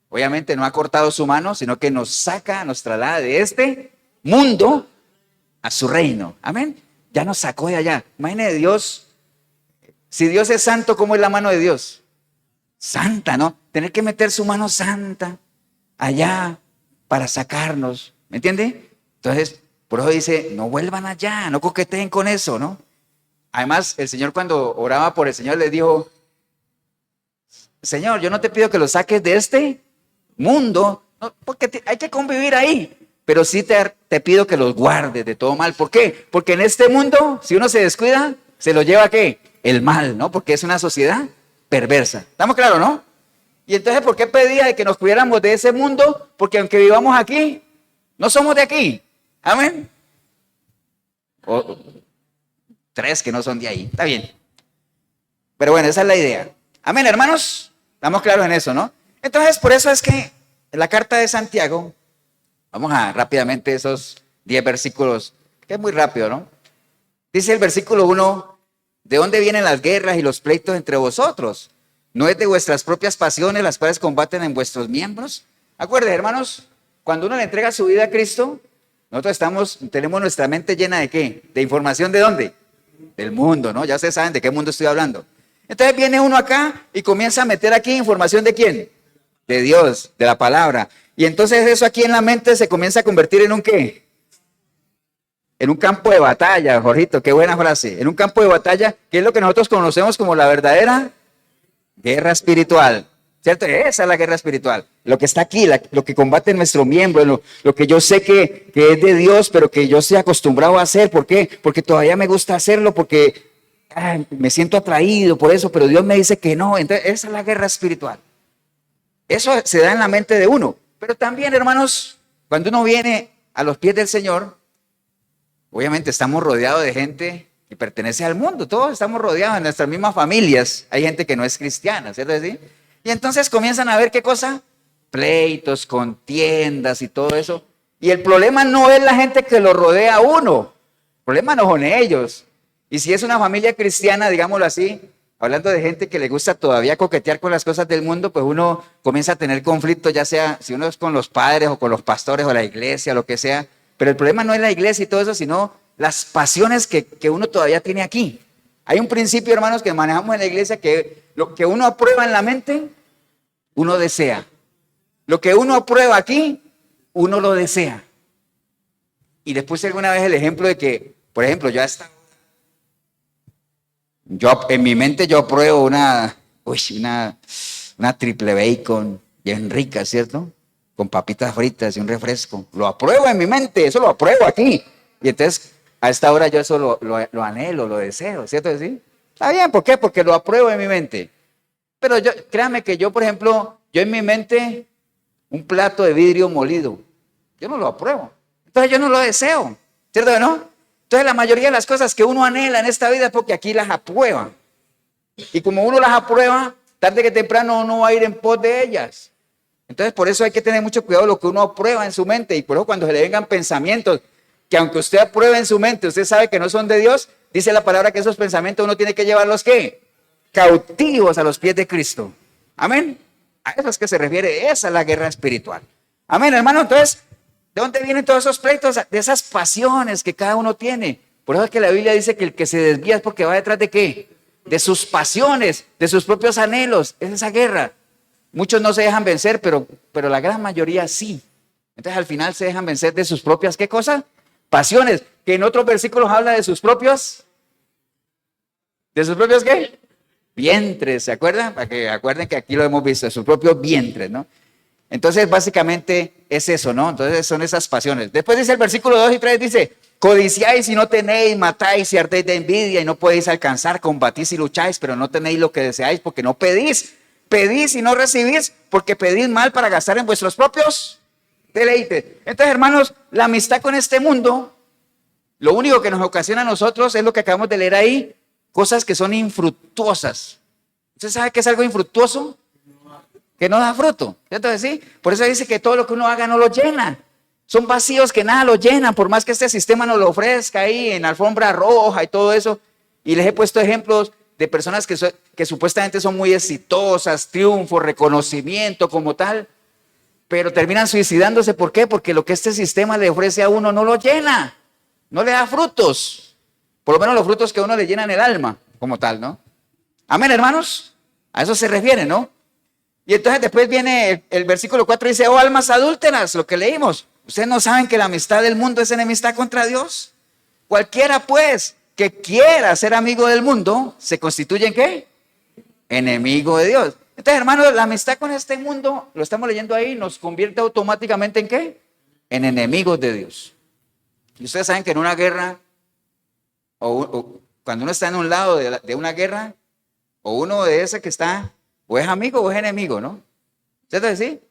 S1: obviamente no ha cortado su mano, sino que nos saca, nos traslada de este mundo a su reino. Amén. Ya nos sacó de allá. Imagínate Dios. Si Dios es santo, ¿cómo es la mano de Dios? Santa, ¿no? Tener que meter su mano santa allá para sacarnos, ¿me entiende? Entonces, por eso dice, no vuelvan allá, no coqueteen con eso, ¿no? Además, el Señor cuando oraba por el Señor le dijo, Señor, yo no te pido que lo saques de este mundo, no, porque hay que convivir ahí, pero sí te pido que los guardes de todo mal. ¿Por qué? Porque en este mundo, si uno se descuida, se lo lleva ¿a qué? El mal, ¿no? Porque es una sociedad perversa. ¿Estamos claros, no? Y entonces, ¿por qué pedía de que nos cuidáramos de ese mundo? Porque aunque vivamos aquí, no somos de aquí. Amén. 3 que no son de ahí. Está bien. Pero bueno, esa es la idea. Amén, hermanos. Estamos claros en eso, ¿no? Entonces, por eso es que en la carta de Santiago, vamos a rápidamente esos 10 versículos, que es muy rápido, ¿no? Dice el versículo 1, ¿de dónde vienen las guerras y los pleitos entre vosotros? ¿No es de vuestras propias pasiones las cuales combaten en vuestros miembros? Acuérdense, hermanos, cuando uno le entrega su vida a Cristo, nosotros tenemos nuestra mente llena ¿de qué? ¿De información de dónde? Del mundo, ¿no? Ya ustedes saben de qué mundo estoy hablando. Entonces viene uno acá y comienza a meter aquí información ¿de quién? De Dios, de la palabra. Y entonces eso aquí en la mente se comienza a convertir en un ¿qué? En un campo de batalla, Jorgito, qué buena frase. En un campo de batalla, que es lo que nosotros conocemos como la verdadera guerra espiritual. ¿Cierto? Esa es la guerra espiritual. Lo que está aquí, lo que combate nuestro miembro, lo que yo sé que es de Dios, pero que yo estoy acostumbrado a hacer. ¿Por qué? Porque todavía me gusta hacerlo, porque me siento atraído por eso, pero Dios me dice que no. Entonces, esa es la guerra espiritual. Eso se da en la mente de uno. Pero también, hermanos, cuando uno viene a los pies del Señor, obviamente estamos rodeados de gente que pertenece al mundo. Todos estamos rodeados en nuestras mismas familias. Hay gente que no es cristiana, ¿cierto? ¿Sí? Y entonces comienzan a ver qué cosa, pleitos, contiendas y todo eso. Y el problema no es la gente que lo rodea a uno. El problema no son ellos. Y si es una familia cristiana, digámoslo así, hablando de gente que le gusta todavía coquetear con las cosas del mundo, pues uno comienza a tener conflictos, ya sea si uno es con los padres o con los pastores o la iglesia, lo que sea. Pero el problema no es la iglesia y todo eso, sino las pasiones que uno todavía tiene aquí. Hay un principio, hermanos, que manejamos en la iglesia, que lo que uno aprueba en la mente, uno desea. Lo que uno aprueba aquí, uno lo desea. Y después alguna vez el ejemplo de que, por ejemplo, en mi mente yo apruebo una triple bacon bien rica, ¿cierto? Con papitas fritas y un refresco. Lo apruebo en mi mente, eso lo apruebo aquí. Y entonces, a esta hora yo eso lo anhelo, lo deseo, ¿cierto? ¿Sí? Está bien, ¿por qué? Porque lo apruebo en mi mente. Pero créanme que yo, por ejemplo, yo en mi mente, un plato de vidrio molido, yo no lo apruebo. Entonces yo no lo deseo, ¿cierto o no? Entonces la mayoría de las cosas que uno anhela en esta vida es porque aquí las aprueba. Y como uno las aprueba, tarde que temprano uno va a ir en pos de ellas. Entonces por eso hay que tener mucho cuidado lo que uno aprueba en su mente. Y por eso cuando se le vengan pensamientos que aunque usted apruebe en su mente, usted sabe que no son de Dios, dice la palabra que esos pensamientos uno tiene que llevarlos ¿qué? Cautivos a los pies de Cristo. Amén. A eso es que se refiere, esa es la guerra espiritual. Amén, hermano. Entonces, ¿de dónde vienen todos esos pleitos? De esas pasiones que cada uno tiene. Por eso es que la Biblia dice que el que se desvía es porque va detrás de ¿qué? De sus pasiones, de sus propios anhelos. Es esa guerra. Muchos no se dejan vencer, pero la gran mayoría sí. Entonces al final se dejan vencer de sus propias, ¿qué cosa? Pasiones, que en otros versículos habla de sus propios, ¿qué? Vientres, ¿se acuerdan? Para que acuerden que aquí lo hemos visto, de sus propios vientres, ¿no? Entonces básicamente es eso, ¿no? Entonces son esas pasiones. Después dice el versículo 2 y 3, dice, codiciáis y no tenéis, matáis y ardéis de envidia y no podéis alcanzar, combatís y lucháis, pero no tenéis lo que deseáis porque no pedís. Pedís y no recibís porque pedís mal para gastar en vuestros propios deleites. Entonces, hermanos, la amistad con este mundo, lo único que nos ocasiona a nosotros es lo que acabamos de leer ahí, cosas que son infructuosas. ¿Usted sabe qué es algo infructuoso? Que no da fruto. ¿Cierto? ¿Sí? Por eso dice que todo lo que uno haga no lo llena. Son vacíos que nada lo llenan, por más que este sistema nos lo ofrezca ahí en alfombra roja y todo eso. Y les he puesto ejemplos de personas que supuestamente son muy exitosas, triunfo, reconocimiento como tal, pero terminan suicidándose. ¿Por qué? Porque lo que este sistema le ofrece a uno no lo llena, no le da frutos, por lo menos los frutos que a uno le llenan el alma como tal, ¿no? Amén, hermanos, a eso se refiere, ¿no? Y entonces después viene el versículo 4 y dice, oh almas adúlteras, lo que leímos, ¿ustedes no saben que la amistad del mundo es enemistad contra Dios? Cualquiera pues que quiera ser amigo del mundo, se constituye ¿en qué? Enemigo de Dios. Entonces, hermanos, la amistad con este mundo, lo estamos leyendo ahí, nos convierte automáticamente ¿en qué? En enemigos de Dios. Y ustedes saben que en una guerra, o cuando uno está en un lado de una guerra, o uno de ese que está, o es amigo o es enemigo, ¿no? ¿Cierto? ¿Sí?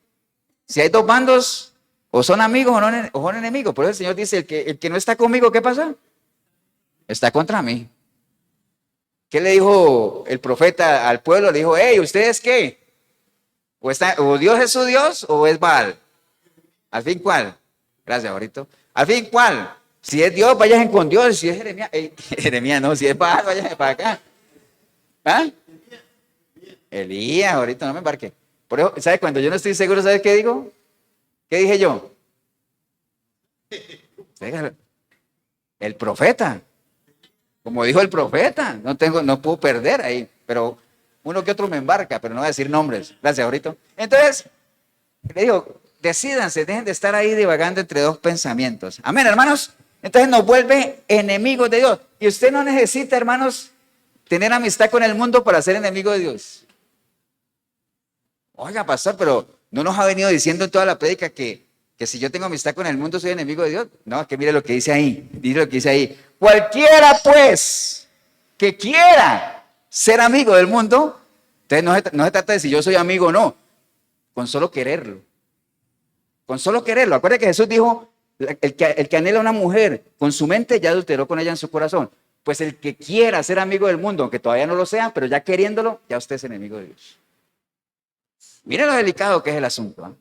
S1: Si hay dos bandos, o son amigos o son enemigos. Por eso el Señor dice, el que no está conmigo, ¿qué pasa? Está contra mí. ¿Qué le dijo el profeta al pueblo? Le dijo, hey, ¿ustedes qué? ¿O Dios es su Dios o es Baal? ¿Al fin cuál? Gracias, ahorita. ¿Al fin cuál? Si es Dios, vayan con Dios. Si es Jeremías, Jeremías no, si es Baal, vayan para acá. ¿Ah? Elías, ahorita no me embarque. Por eso, ¿sabes? Cuando yo no estoy seguro, ¿sabes qué digo? ¿Qué dije yo? El profeta. Como dijo el profeta, no puedo perder ahí. Pero uno que otro me embarca, pero no voy a decir nombres. Gracias, ahorita. Entonces, le digo, decídanse, dejen de estar ahí divagando entre dos pensamientos. Amén, hermanos. Entonces nos vuelve enemigos de Dios. Y usted no necesita, hermanos, tener amistad con el mundo para ser enemigo de Dios. Oiga, pastor, pero no nos ha venido diciendo en toda la prédica que si yo tengo amistad con el mundo soy enemigo de Dios. No, es que mire lo que dice ahí. Mire lo que dice ahí. Cualquiera, pues, que quiera ser amigo del mundo, entonces no se trata de si yo soy amigo o no, con solo quererlo. Con solo quererlo. Acuérdate que Jesús dijo, el que anhela a una mujer con su mente ya adulteró con ella en su corazón. Pues el que quiera ser amigo del mundo, aunque todavía no lo sea, pero ya queriéndolo, ya usted es enemigo de Dios. Mire lo delicado que es el asunto. ¿Eh?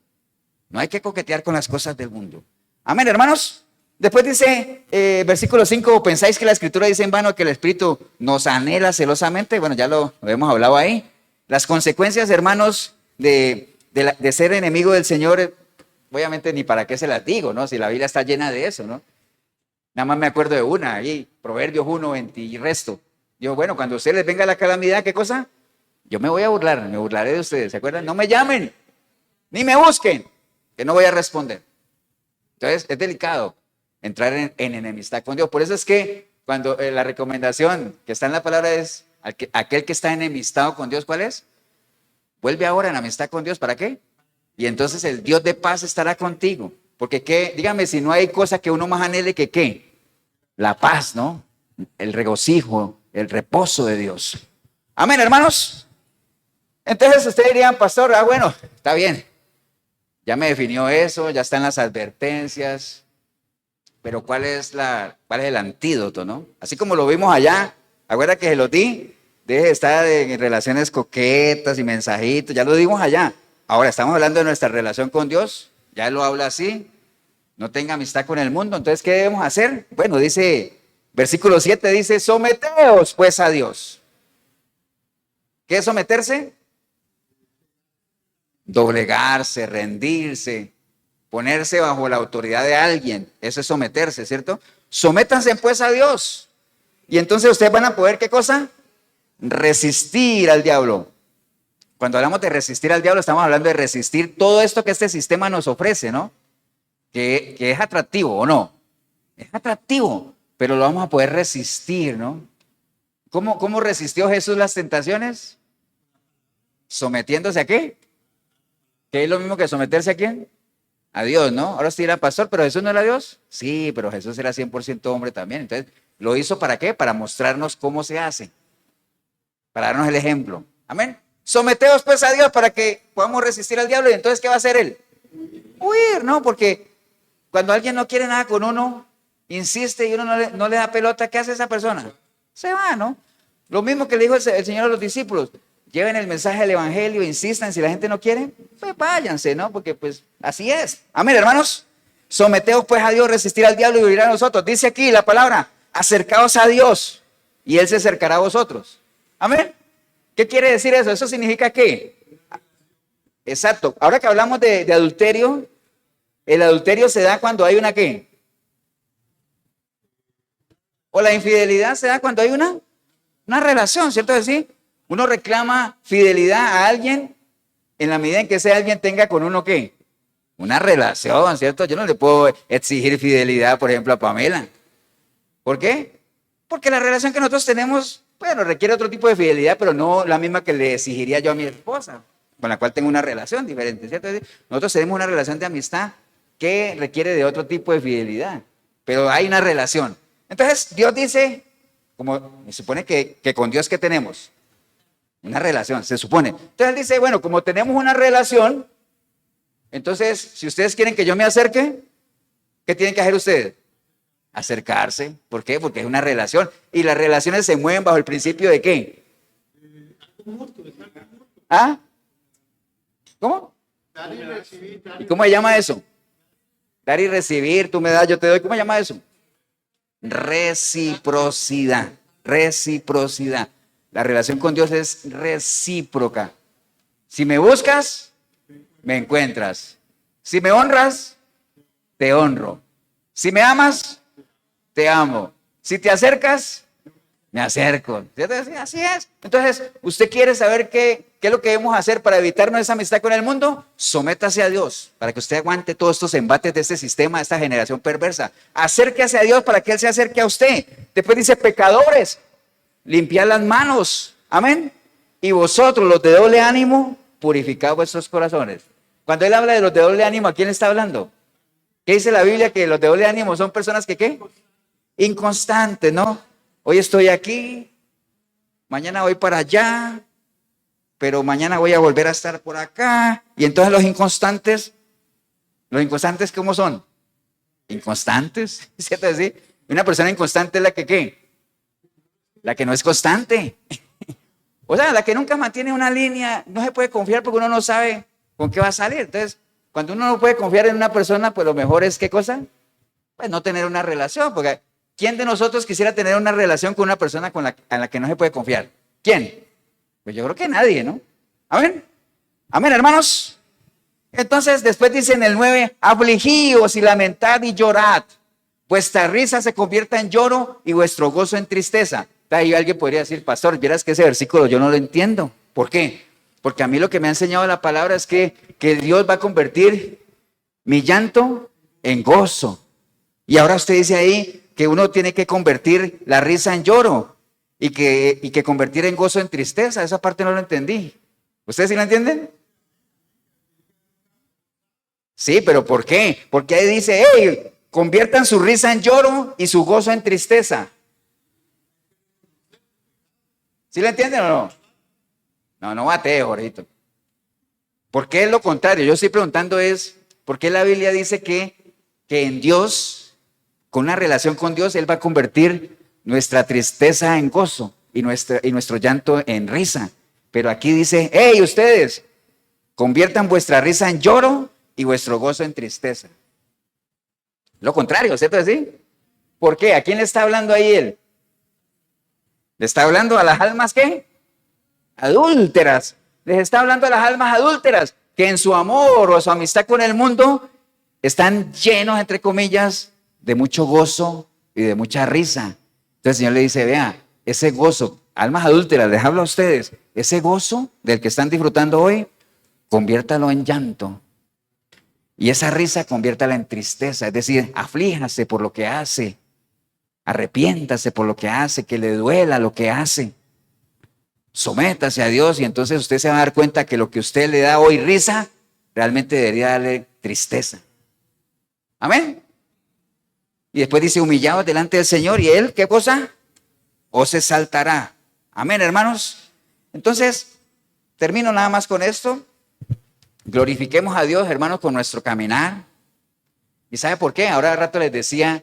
S1: No hay que coquetear con las cosas del mundo. Amén, hermanos. Después dice, versículo 5, ¿pensáis que la Escritura dice en vano que el Espíritu nos anhela celosamente? Bueno, ya lo hemos hablado ahí. Las consecuencias, hermanos, de ser enemigo del Señor, obviamente ni para qué se las digo, ¿no? Si la Biblia está llena de eso, ¿no? Nada más me acuerdo de una, ahí, Proverbios 1, 20 y resto. Digo, bueno, cuando a ustedes les venga la calamidad, ¿qué cosa? Yo me voy a burlar, me burlaré de ustedes, ¿se acuerdan? No me llamen, ni me busquen, que no voy a responder. Entonces, es delicado entrar en enemistad con Dios. Por eso es que cuando la recomendación que está en la palabra es, aquel que está enemistado con Dios, ¿cuál es? Vuelve ahora en amistad con Dios, ¿para qué? Y entonces el Dios de paz estará contigo. Porque, ¿qué? Dígame si no hay cosa que uno más anhele que ¿qué? La paz, ¿no? El regocijo, el reposo de Dios. Amén, hermanos. Entonces ustedes dirían, pastor, bueno, está bien. Ya me definió eso, ya están las advertencias. Pero ¿cuál es el antídoto, no? Así como lo vimos allá, acuérdate que se los di, deje de estar en relaciones coquetas y mensajitos, ya lo dimos allá. Ahora estamos hablando de nuestra relación con Dios, ya Él lo habla así, no tenga amistad con el mundo, entonces ¿qué debemos hacer? Bueno, dice, versículo 7 dice, someteos pues a Dios. ¿Qué es someterse? Doblegarse, rendirse, ponerse bajo la autoridad de alguien, eso es someterse, ¿cierto? Sométanse pues a Dios. Y entonces ustedes van a poder, ¿qué cosa? Resistir al diablo. Cuando hablamos de resistir al diablo, estamos hablando de resistir todo esto que este sistema nos ofrece, ¿no? Que es atractivo, ¿o no? Es atractivo, pero lo vamos a poder resistir, ¿no? ¿Cómo resistió Jesús las tentaciones? ¿Sometiéndose a qué? ¿Qué es lo mismo que someterse a quién? A Dios, ¿no? Ahora sí era pastor, pero Jesús no era Dios. Sí, pero Jesús era 100% hombre también. Entonces, ¿lo hizo para qué? Para mostrarnos cómo se hace. Para darnos el ejemplo. Amén. Someteos pues a Dios para que podamos resistir al diablo. Y entonces, ¿qué va a hacer él? Huir, ¿no? Porque cuando alguien no quiere nada con uno, insiste y uno no le da pelota, ¿qué hace esa persona? Se va, ¿no? Lo mismo que le dijo el Señor a los discípulos. Lleven el mensaje del evangelio, insistan, si la gente no quiere, pues váyanse, ¿no? Porque pues así es. Amén, hermanos. Someteos pues a Dios, resistir al diablo y huir a nosotros. Dice aquí la palabra, acercaos a Dios y Él se acercará a vosotros. Amén. ¿Qué quiere decir eso? ¿Eso significa qué? Exacto. Ahora que hablamos de adulterio, el adulterio se da cuando hay una ¿qué? O la infidelidad se da cuando hay una relación, ¿cierto? Es decir, uno reclama fidelidad a alguien en la medida en que ese alguien tenga con uno ¿qué? Una relación, ¿cierto? Yo no le puedo exigir fidelidad, por ejemplo, a Pamela. ¿Por qué? Porque la relación que nosotros tenemos, bueno, requiere otro tipo de fidelidad, pero no la misma que le exigiría yo a mi esposa, con la cual tengo una relación diferente, ¿cierto? Nosotros tenemos una relación de amistad que requiere de otro tipo de fidelidad, pero hay una relación. Entonces, Dios dice, como se supone que con Dios, ¿qué tenemos? Una relación, se supone. Entonces Él dice, bueno, como tenemos una relación, entonces, si ustedes quieren que yo me acerque, ¿qué tienen que hacer ustedes? Acercarse. ¿Por qué? Porque es una relación. Y las relaciones se mueven bajo el principio de ¿qué? ¿Ah? ¿Cómo? ¿Y cómo se llama eso? Dar y recibir, tú me das, yo te doy. ¿Cómo se llama eso? Reciprocidad. Reciprocidad. La relación con Dios es recíproca. Si me buscas, me encuentras. Si me honras, te honro. Si me amas, te amo. Si te acercas, me acerco. Así es. Entonces, ¿usted quiere saber qué es lo que debemos hacer para evitarnos esa amistad con el mundo? Sométase a Dios para que usted aguante todos estos embates de este sistema, de esta generación perversa. Acérquese a Dios para que Él se acerque a usted. Después dice, pecadores, limpiad las manos. Amén. Y vosotros, los de doble ánimo, purificad vuestros corazones. Cuando Él habla de los de doble ánimo, ¿a quién le está hablando? ¿Qué dice la Biblia? Que los de doble ánimo son personas que ¿qué? Inconstantes, ¿no? Hoy estoy aquí, mañana voy para allá, pero mañana voy a volver a estar por acá. Y entonces los inconstantes ¿cómo son? Inconstantes, ¿cierto? ¿Sí? Una persona inconstante es la que ¿qué? La que no es constante. O sea, la que nunca mantiene una línea, no se puede confiar porque uno no sabe con qué va a salir. Entonces, cuando uno no puede confiar en una persona, pues lo mejor es ¿qué cosa? Pues no tener una relación, porque ¿quién de nosotros quisiera tener una relación con una persona en la que no se puede confiar? ¿Quién? Pues yo creo que nadie, ¿no? Amén. Amén, hermanos. Entonces, después dice en el 9, afligíos y lamentad y llorad. Vuestra risa se convierta en lloro y vuestro gozo en tristeza. Ahí alguien podría decir, pastor, vieras que ese versículo yo no lo entiendo. ¿Por qué? Porque a mí lo que me ha enseñado la palabra es que Dios va a convertir mi llanto en gozo. Y ahora usted dice ahí que uno tiene que convertir la risa en lloro y que convertir en gozo en tristeza. Esa parte no lo entendí. ¿Ustedes sí la entienden? Sí, pero ¿por qué? Porque ahí dice, hey, conviertan su risa en lloro y su gozo en tristeza. ¿Sí la entienden o no? No batee, Jorgito. ¿Por qué es lo contrario? Yo estoy preguntando ¿por qué la Biblia dice que en Dios, con una relación con Dios, Él va a convertir nuestra tristeza en gozo y nuestro llanto en risa? Pero aquí dice, hey, ustedes, conviertan vuestra risa en lloro y vuestro gozo en tristeza. Lo contrario, ¿cierto? ¿Sí? ¿Por qué? ¿A quién le está hablando ahí Él? ¿Le está hablando a las almas qué? Adúlteras. Les está hablando a las almas adúlteras que en su amor o su amistad con el mundo están llenos, entre comillas, de mucho gozo y de mucha risa. Entonces el Señor le dice, vea, ese gozo, almas adúlteras, les hablo a ustedes, ese gozo del que están disfrutando hoy, conviértalo en llanto. Y esa risa conviértala en tristeza, es decir, aflíjase por lo que hace. Arrepiéntase por lo que hace, que le duela lo que hace. Sométase a Dios y entonces usted se va a dar cuenta que lo que usted le da hoy risa, realmente debería darle tristeza. Amén. Y después dice, humillados delante del Señor, y Él, ¿qué cosa? Os exaltará. Amén, hermanos. Entonces, termino nada más con esto. Glorifiquemos a Dios, hermanos, con nuestro caminar. ¿Y sabe por qué? Ahora al rato les decía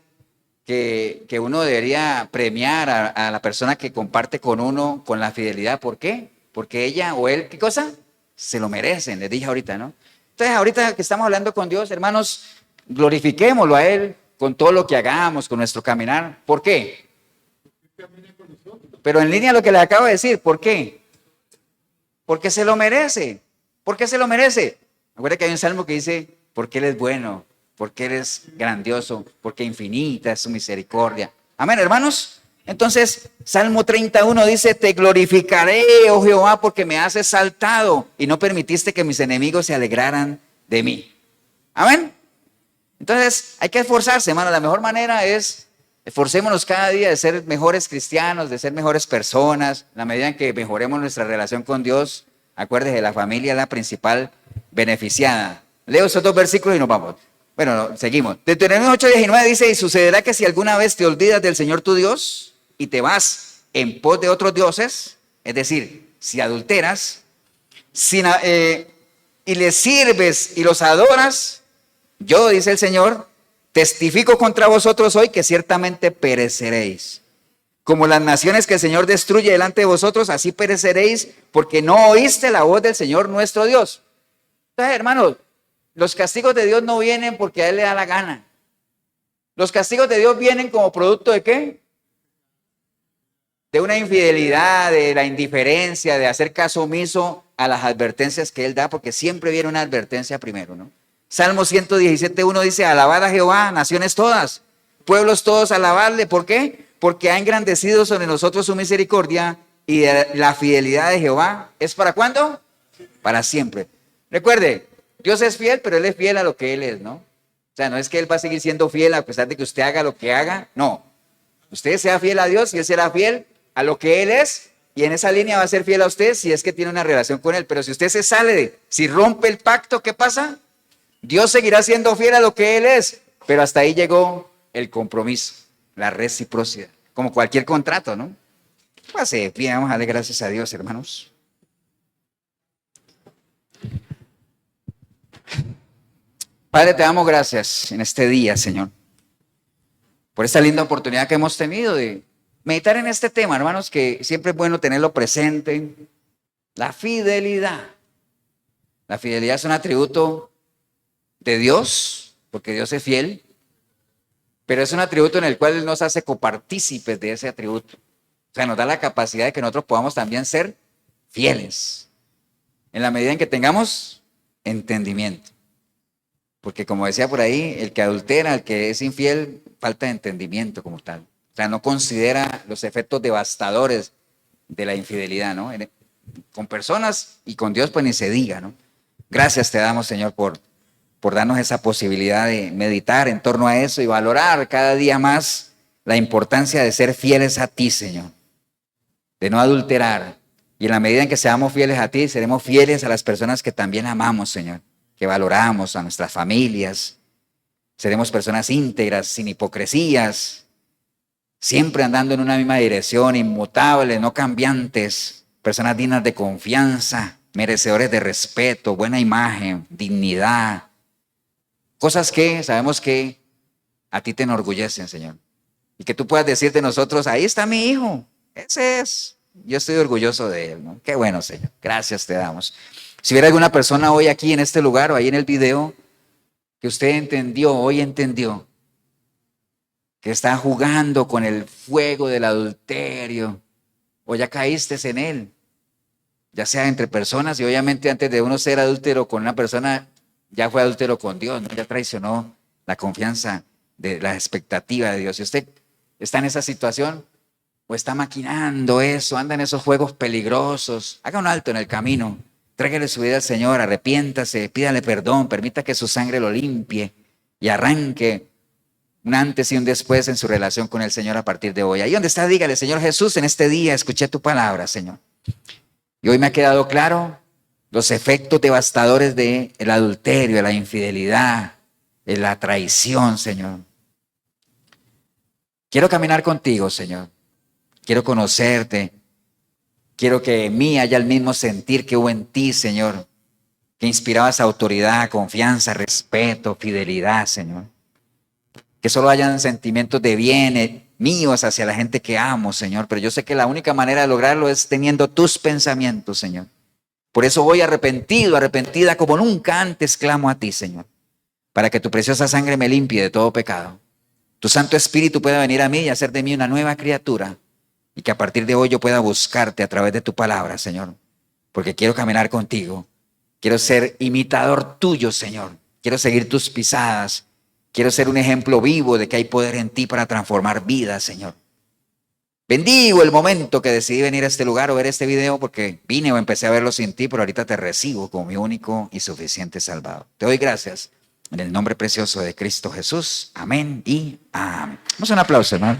S1: que uno debería premiar a la persona que comparte con uno con la fidelidad. ¿Por qué? Porque ella o él, ¿qué cosa? Se lo merecen, les dije ahorita, ¿no? Entonces, ahorita que estamos hablando con Dios, hermanos, glorifiquémoslo a Él con todo lo que hagamos, con nuestro caminar. ¿Por qué? Pero en línea a lo que les acabo de decir, ¿por qué? Porque se lo merece. ¿Por qué se lo merece? Acuérdense que hay un salmo que dice, porque Él es bueno, porque Él es grandioso, porque infinita es su misericordia. Amén, hermanos. Entonces, Salmo 31 dice, te glorificaré, oh Jehová, porque me has exaltado y no permitiste que mis enemigos se alegraran de mí. Amén. Entonces, hay que esforzarse, hermano. La mejor manera es, esforcémonos cada día de ser mejores cristianos, de ser mejores personas. En la medida en que mejoremos nuestra relación con Dios, acuérdese, la familia es la principal beneficiada. Leo esos dos versículos y nos vamos. Bueno, seguimos. Deuteronomio 8:19 dice, y sucederá que si alguna vez te olvidas del Señor tu Dios y te vas en pos de otros dioses, es decir, si adulteras, y les sirves y los adoras, yo, dice el Señor, testifico contra vosotros hoy que ciertamente pereceréis. Como las naciones que el Señor destruye delante de vosotros, así pereceréis, porque no oíste la voz del Señor nuestro Dios. Entonces, hermanos, los castigos de Dios no vienen porque a Él le da la gana. Los castigos de Dios vienen como producto ¿de qué? De una infidelidad, de la indiferencia, de hacer caso omiso a las advertencias que Él da, porque siempre viene una advertencia primero, ¿no? Salmo 117:1 dice, alabad a Jehová, naciones todas, pueblos todos, alabadle. ¿Por qué? Porque ha engrandecido sobre nosotros su misericordia y la fidelidad de Jehová. ¿Es para cuándo? Para siempre. Recuerde, Dios es fiel, pero Él es fiel a lo que Él es, ¿no? O sea, no es que Él va a seguir siendo fiel a pesar de que usted haga lo que haga, no. Usted sea fiel a Dios y Él será fiel a lo que Él es, y en esa línea va a ser fiel a usted si es que tiene una relación con Él. Pero si usted se sale, si rompe el pacto, ¿qué pasa? Dios seguirá siendo fiel a lo que Él es, pero hasta ahí llegó el compromiso, la reciprocidad, como cualquier contrato, ¿no? Pase, bien, vamos a darle gracias a Dios, hermanos. Padre, te damos gracias en este día, Señor, por esta linda oportunidad que hemos tenido de meditar en este tema, hermanos, que siempre es bueno tenerlo presente. La fidelidad. La fidelidad es un atributo de Dios, porque Dios es fiel, pero es un atributo en el cual Él nos hace copartícipes de ese atributo. O sea, nos da la capacidad de que nosotros podamos también ser fieles, en la medida en que tengamos entendimiento. Porque como decía por ahí, el que adultera, el que es infiel, falta de entendimiento como tal. O sea, no considera los efectos devastadores de la infidelidad, ¿no? Con personas y con Dios pues ni se diga, ¿no? Gracias te damos, Señor, por darnos esa posibilidad de meditar en torno a eso y valorar cada día más la importancia de ser fieles a ti, Señor. De no adulterar. Y en la medida en que seamos fieles a ti, seremos fieles a las personas que también amamos, Señor, que valoramos, a nuestras familias. Seremos personas íntegras, sin hipocresías, siempre andando en una misma dirección, inmutables, no cambiantes, personas dignas de confianza, merecedores de respeto, buena imagen, dignidad. Cosas que sabemos que a ti te enorgullecen, Señor. Y que tú puedas decir de nosotros, ahí está mi hijo, ese es. Yo estoy orgulloso de él, ¿no? Qué bueno, Señor. Gracias te damos. Si hubiera alguna persona hoy aquí en este lugar o ahí en el video que usted entendió, hoy entendió, que está jugando con el fuego del adulterio o ya caíste en él, ya sea entre personas y obviamente antes de uno ser adúltero con una persona, ya fue adúltero con Dios, ¿no? Ya traicionó la confianza de la expectativa de Dios. Si usted está en esa situación o está maquinando eso, anda en esos juegos peligrosos, haga un alto en el camino. Tráigale su vida al Señor, arrepiéntase, pídale perdón, permita que su sangre lo limpie y arranque un antes y un después en su relación con el Señor a partir de hoy. Ahí donde está, dígale, Señor Jesús, en este día escuché tu palabra, Señor. Y hoy me ha quedado claro los efectos devastadores del adulterio, de la infidelidad, de la traición, Señor. Quiero caminar contigo, Señor. Quiero conocerte. Quiero que en mí haya el mismo sentir que hubo en ti, Señor, que inspirabas autoridad, confianza, respeto, fidelidad, Señor. Que solo hayan sentimientos de bien míos hacia la gente que amo, Señor. Pero yo sé que la única manera de lograrlo es teniendo tus pensamientos, Señor. Por eso voy arrepentido, arrepentida como nunca antes clamo a ti, Señor. Para que tu preciosa sangre me limpie de todo pecado. Tu Santo Espíritu pueda venir a mí y hacer de mí una nueva criatura. Y que a partir de hoy yo pueda buscarte a través de tu palabra, Señor. Porque quiero caminar contigo. Quiero ser imitador tuyo, Señor. Quiero seguir tus pisadas. Quiero ser un ejemplo vivo de que hay poder en ti para transformar vidas, Señor. Bendigo el momento que decidí venir a este lugar o ver este video porque vine o empecé a verlo sin ti, pero ahorita te recibo como mi único y suficiente Salvador. Te doy gracias en el nombre precioso de Cristo Jesús. Amén y amén. Vamos a un aplauso, hermano.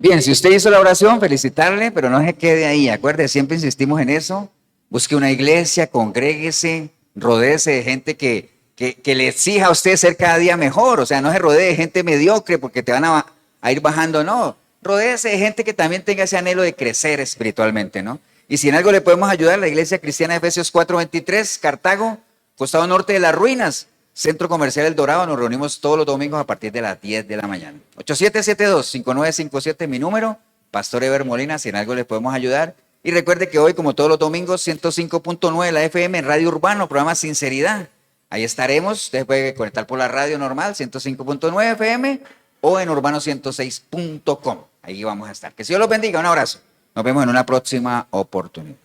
S1: Bien, si usted hizo la oración, felicitarle, pero no se quede ahí. Acuérdese, siempre insistimos en eso. Busque una iglesia, congréguese, rodéese de gente que que le exija a usted ser cada día mejor. O sea, no se rodee de gente mediocre porque te van a ir bajando, no. Rodéese de gente que también tenga ese anhelo de crecer espiritualmente, ¿no? Y si en algo le podemos ayudar, la Iglesia Cristiana de Efesios 4:23, Cartago, costado norte de las ruinas, Centro Comercial El Dorado, nos reunimos todos los domingos a partir de las 10 de la mañana. 8772-5957, mi número, Pastor Eber Molina, si en algo les podemos ayudar. Y recuerde que hoy, como todos los domingos, 105.9 la FM en Radio Urbano, programa Sinceridad. Ahí estaremos, usted puede conectar por la radio normal, 105.9 FM, o en urbano106.com. Ahí vamos a estar. Que Dios los bendiga, un abrazo. Nos vemos en una próxima oportunidad.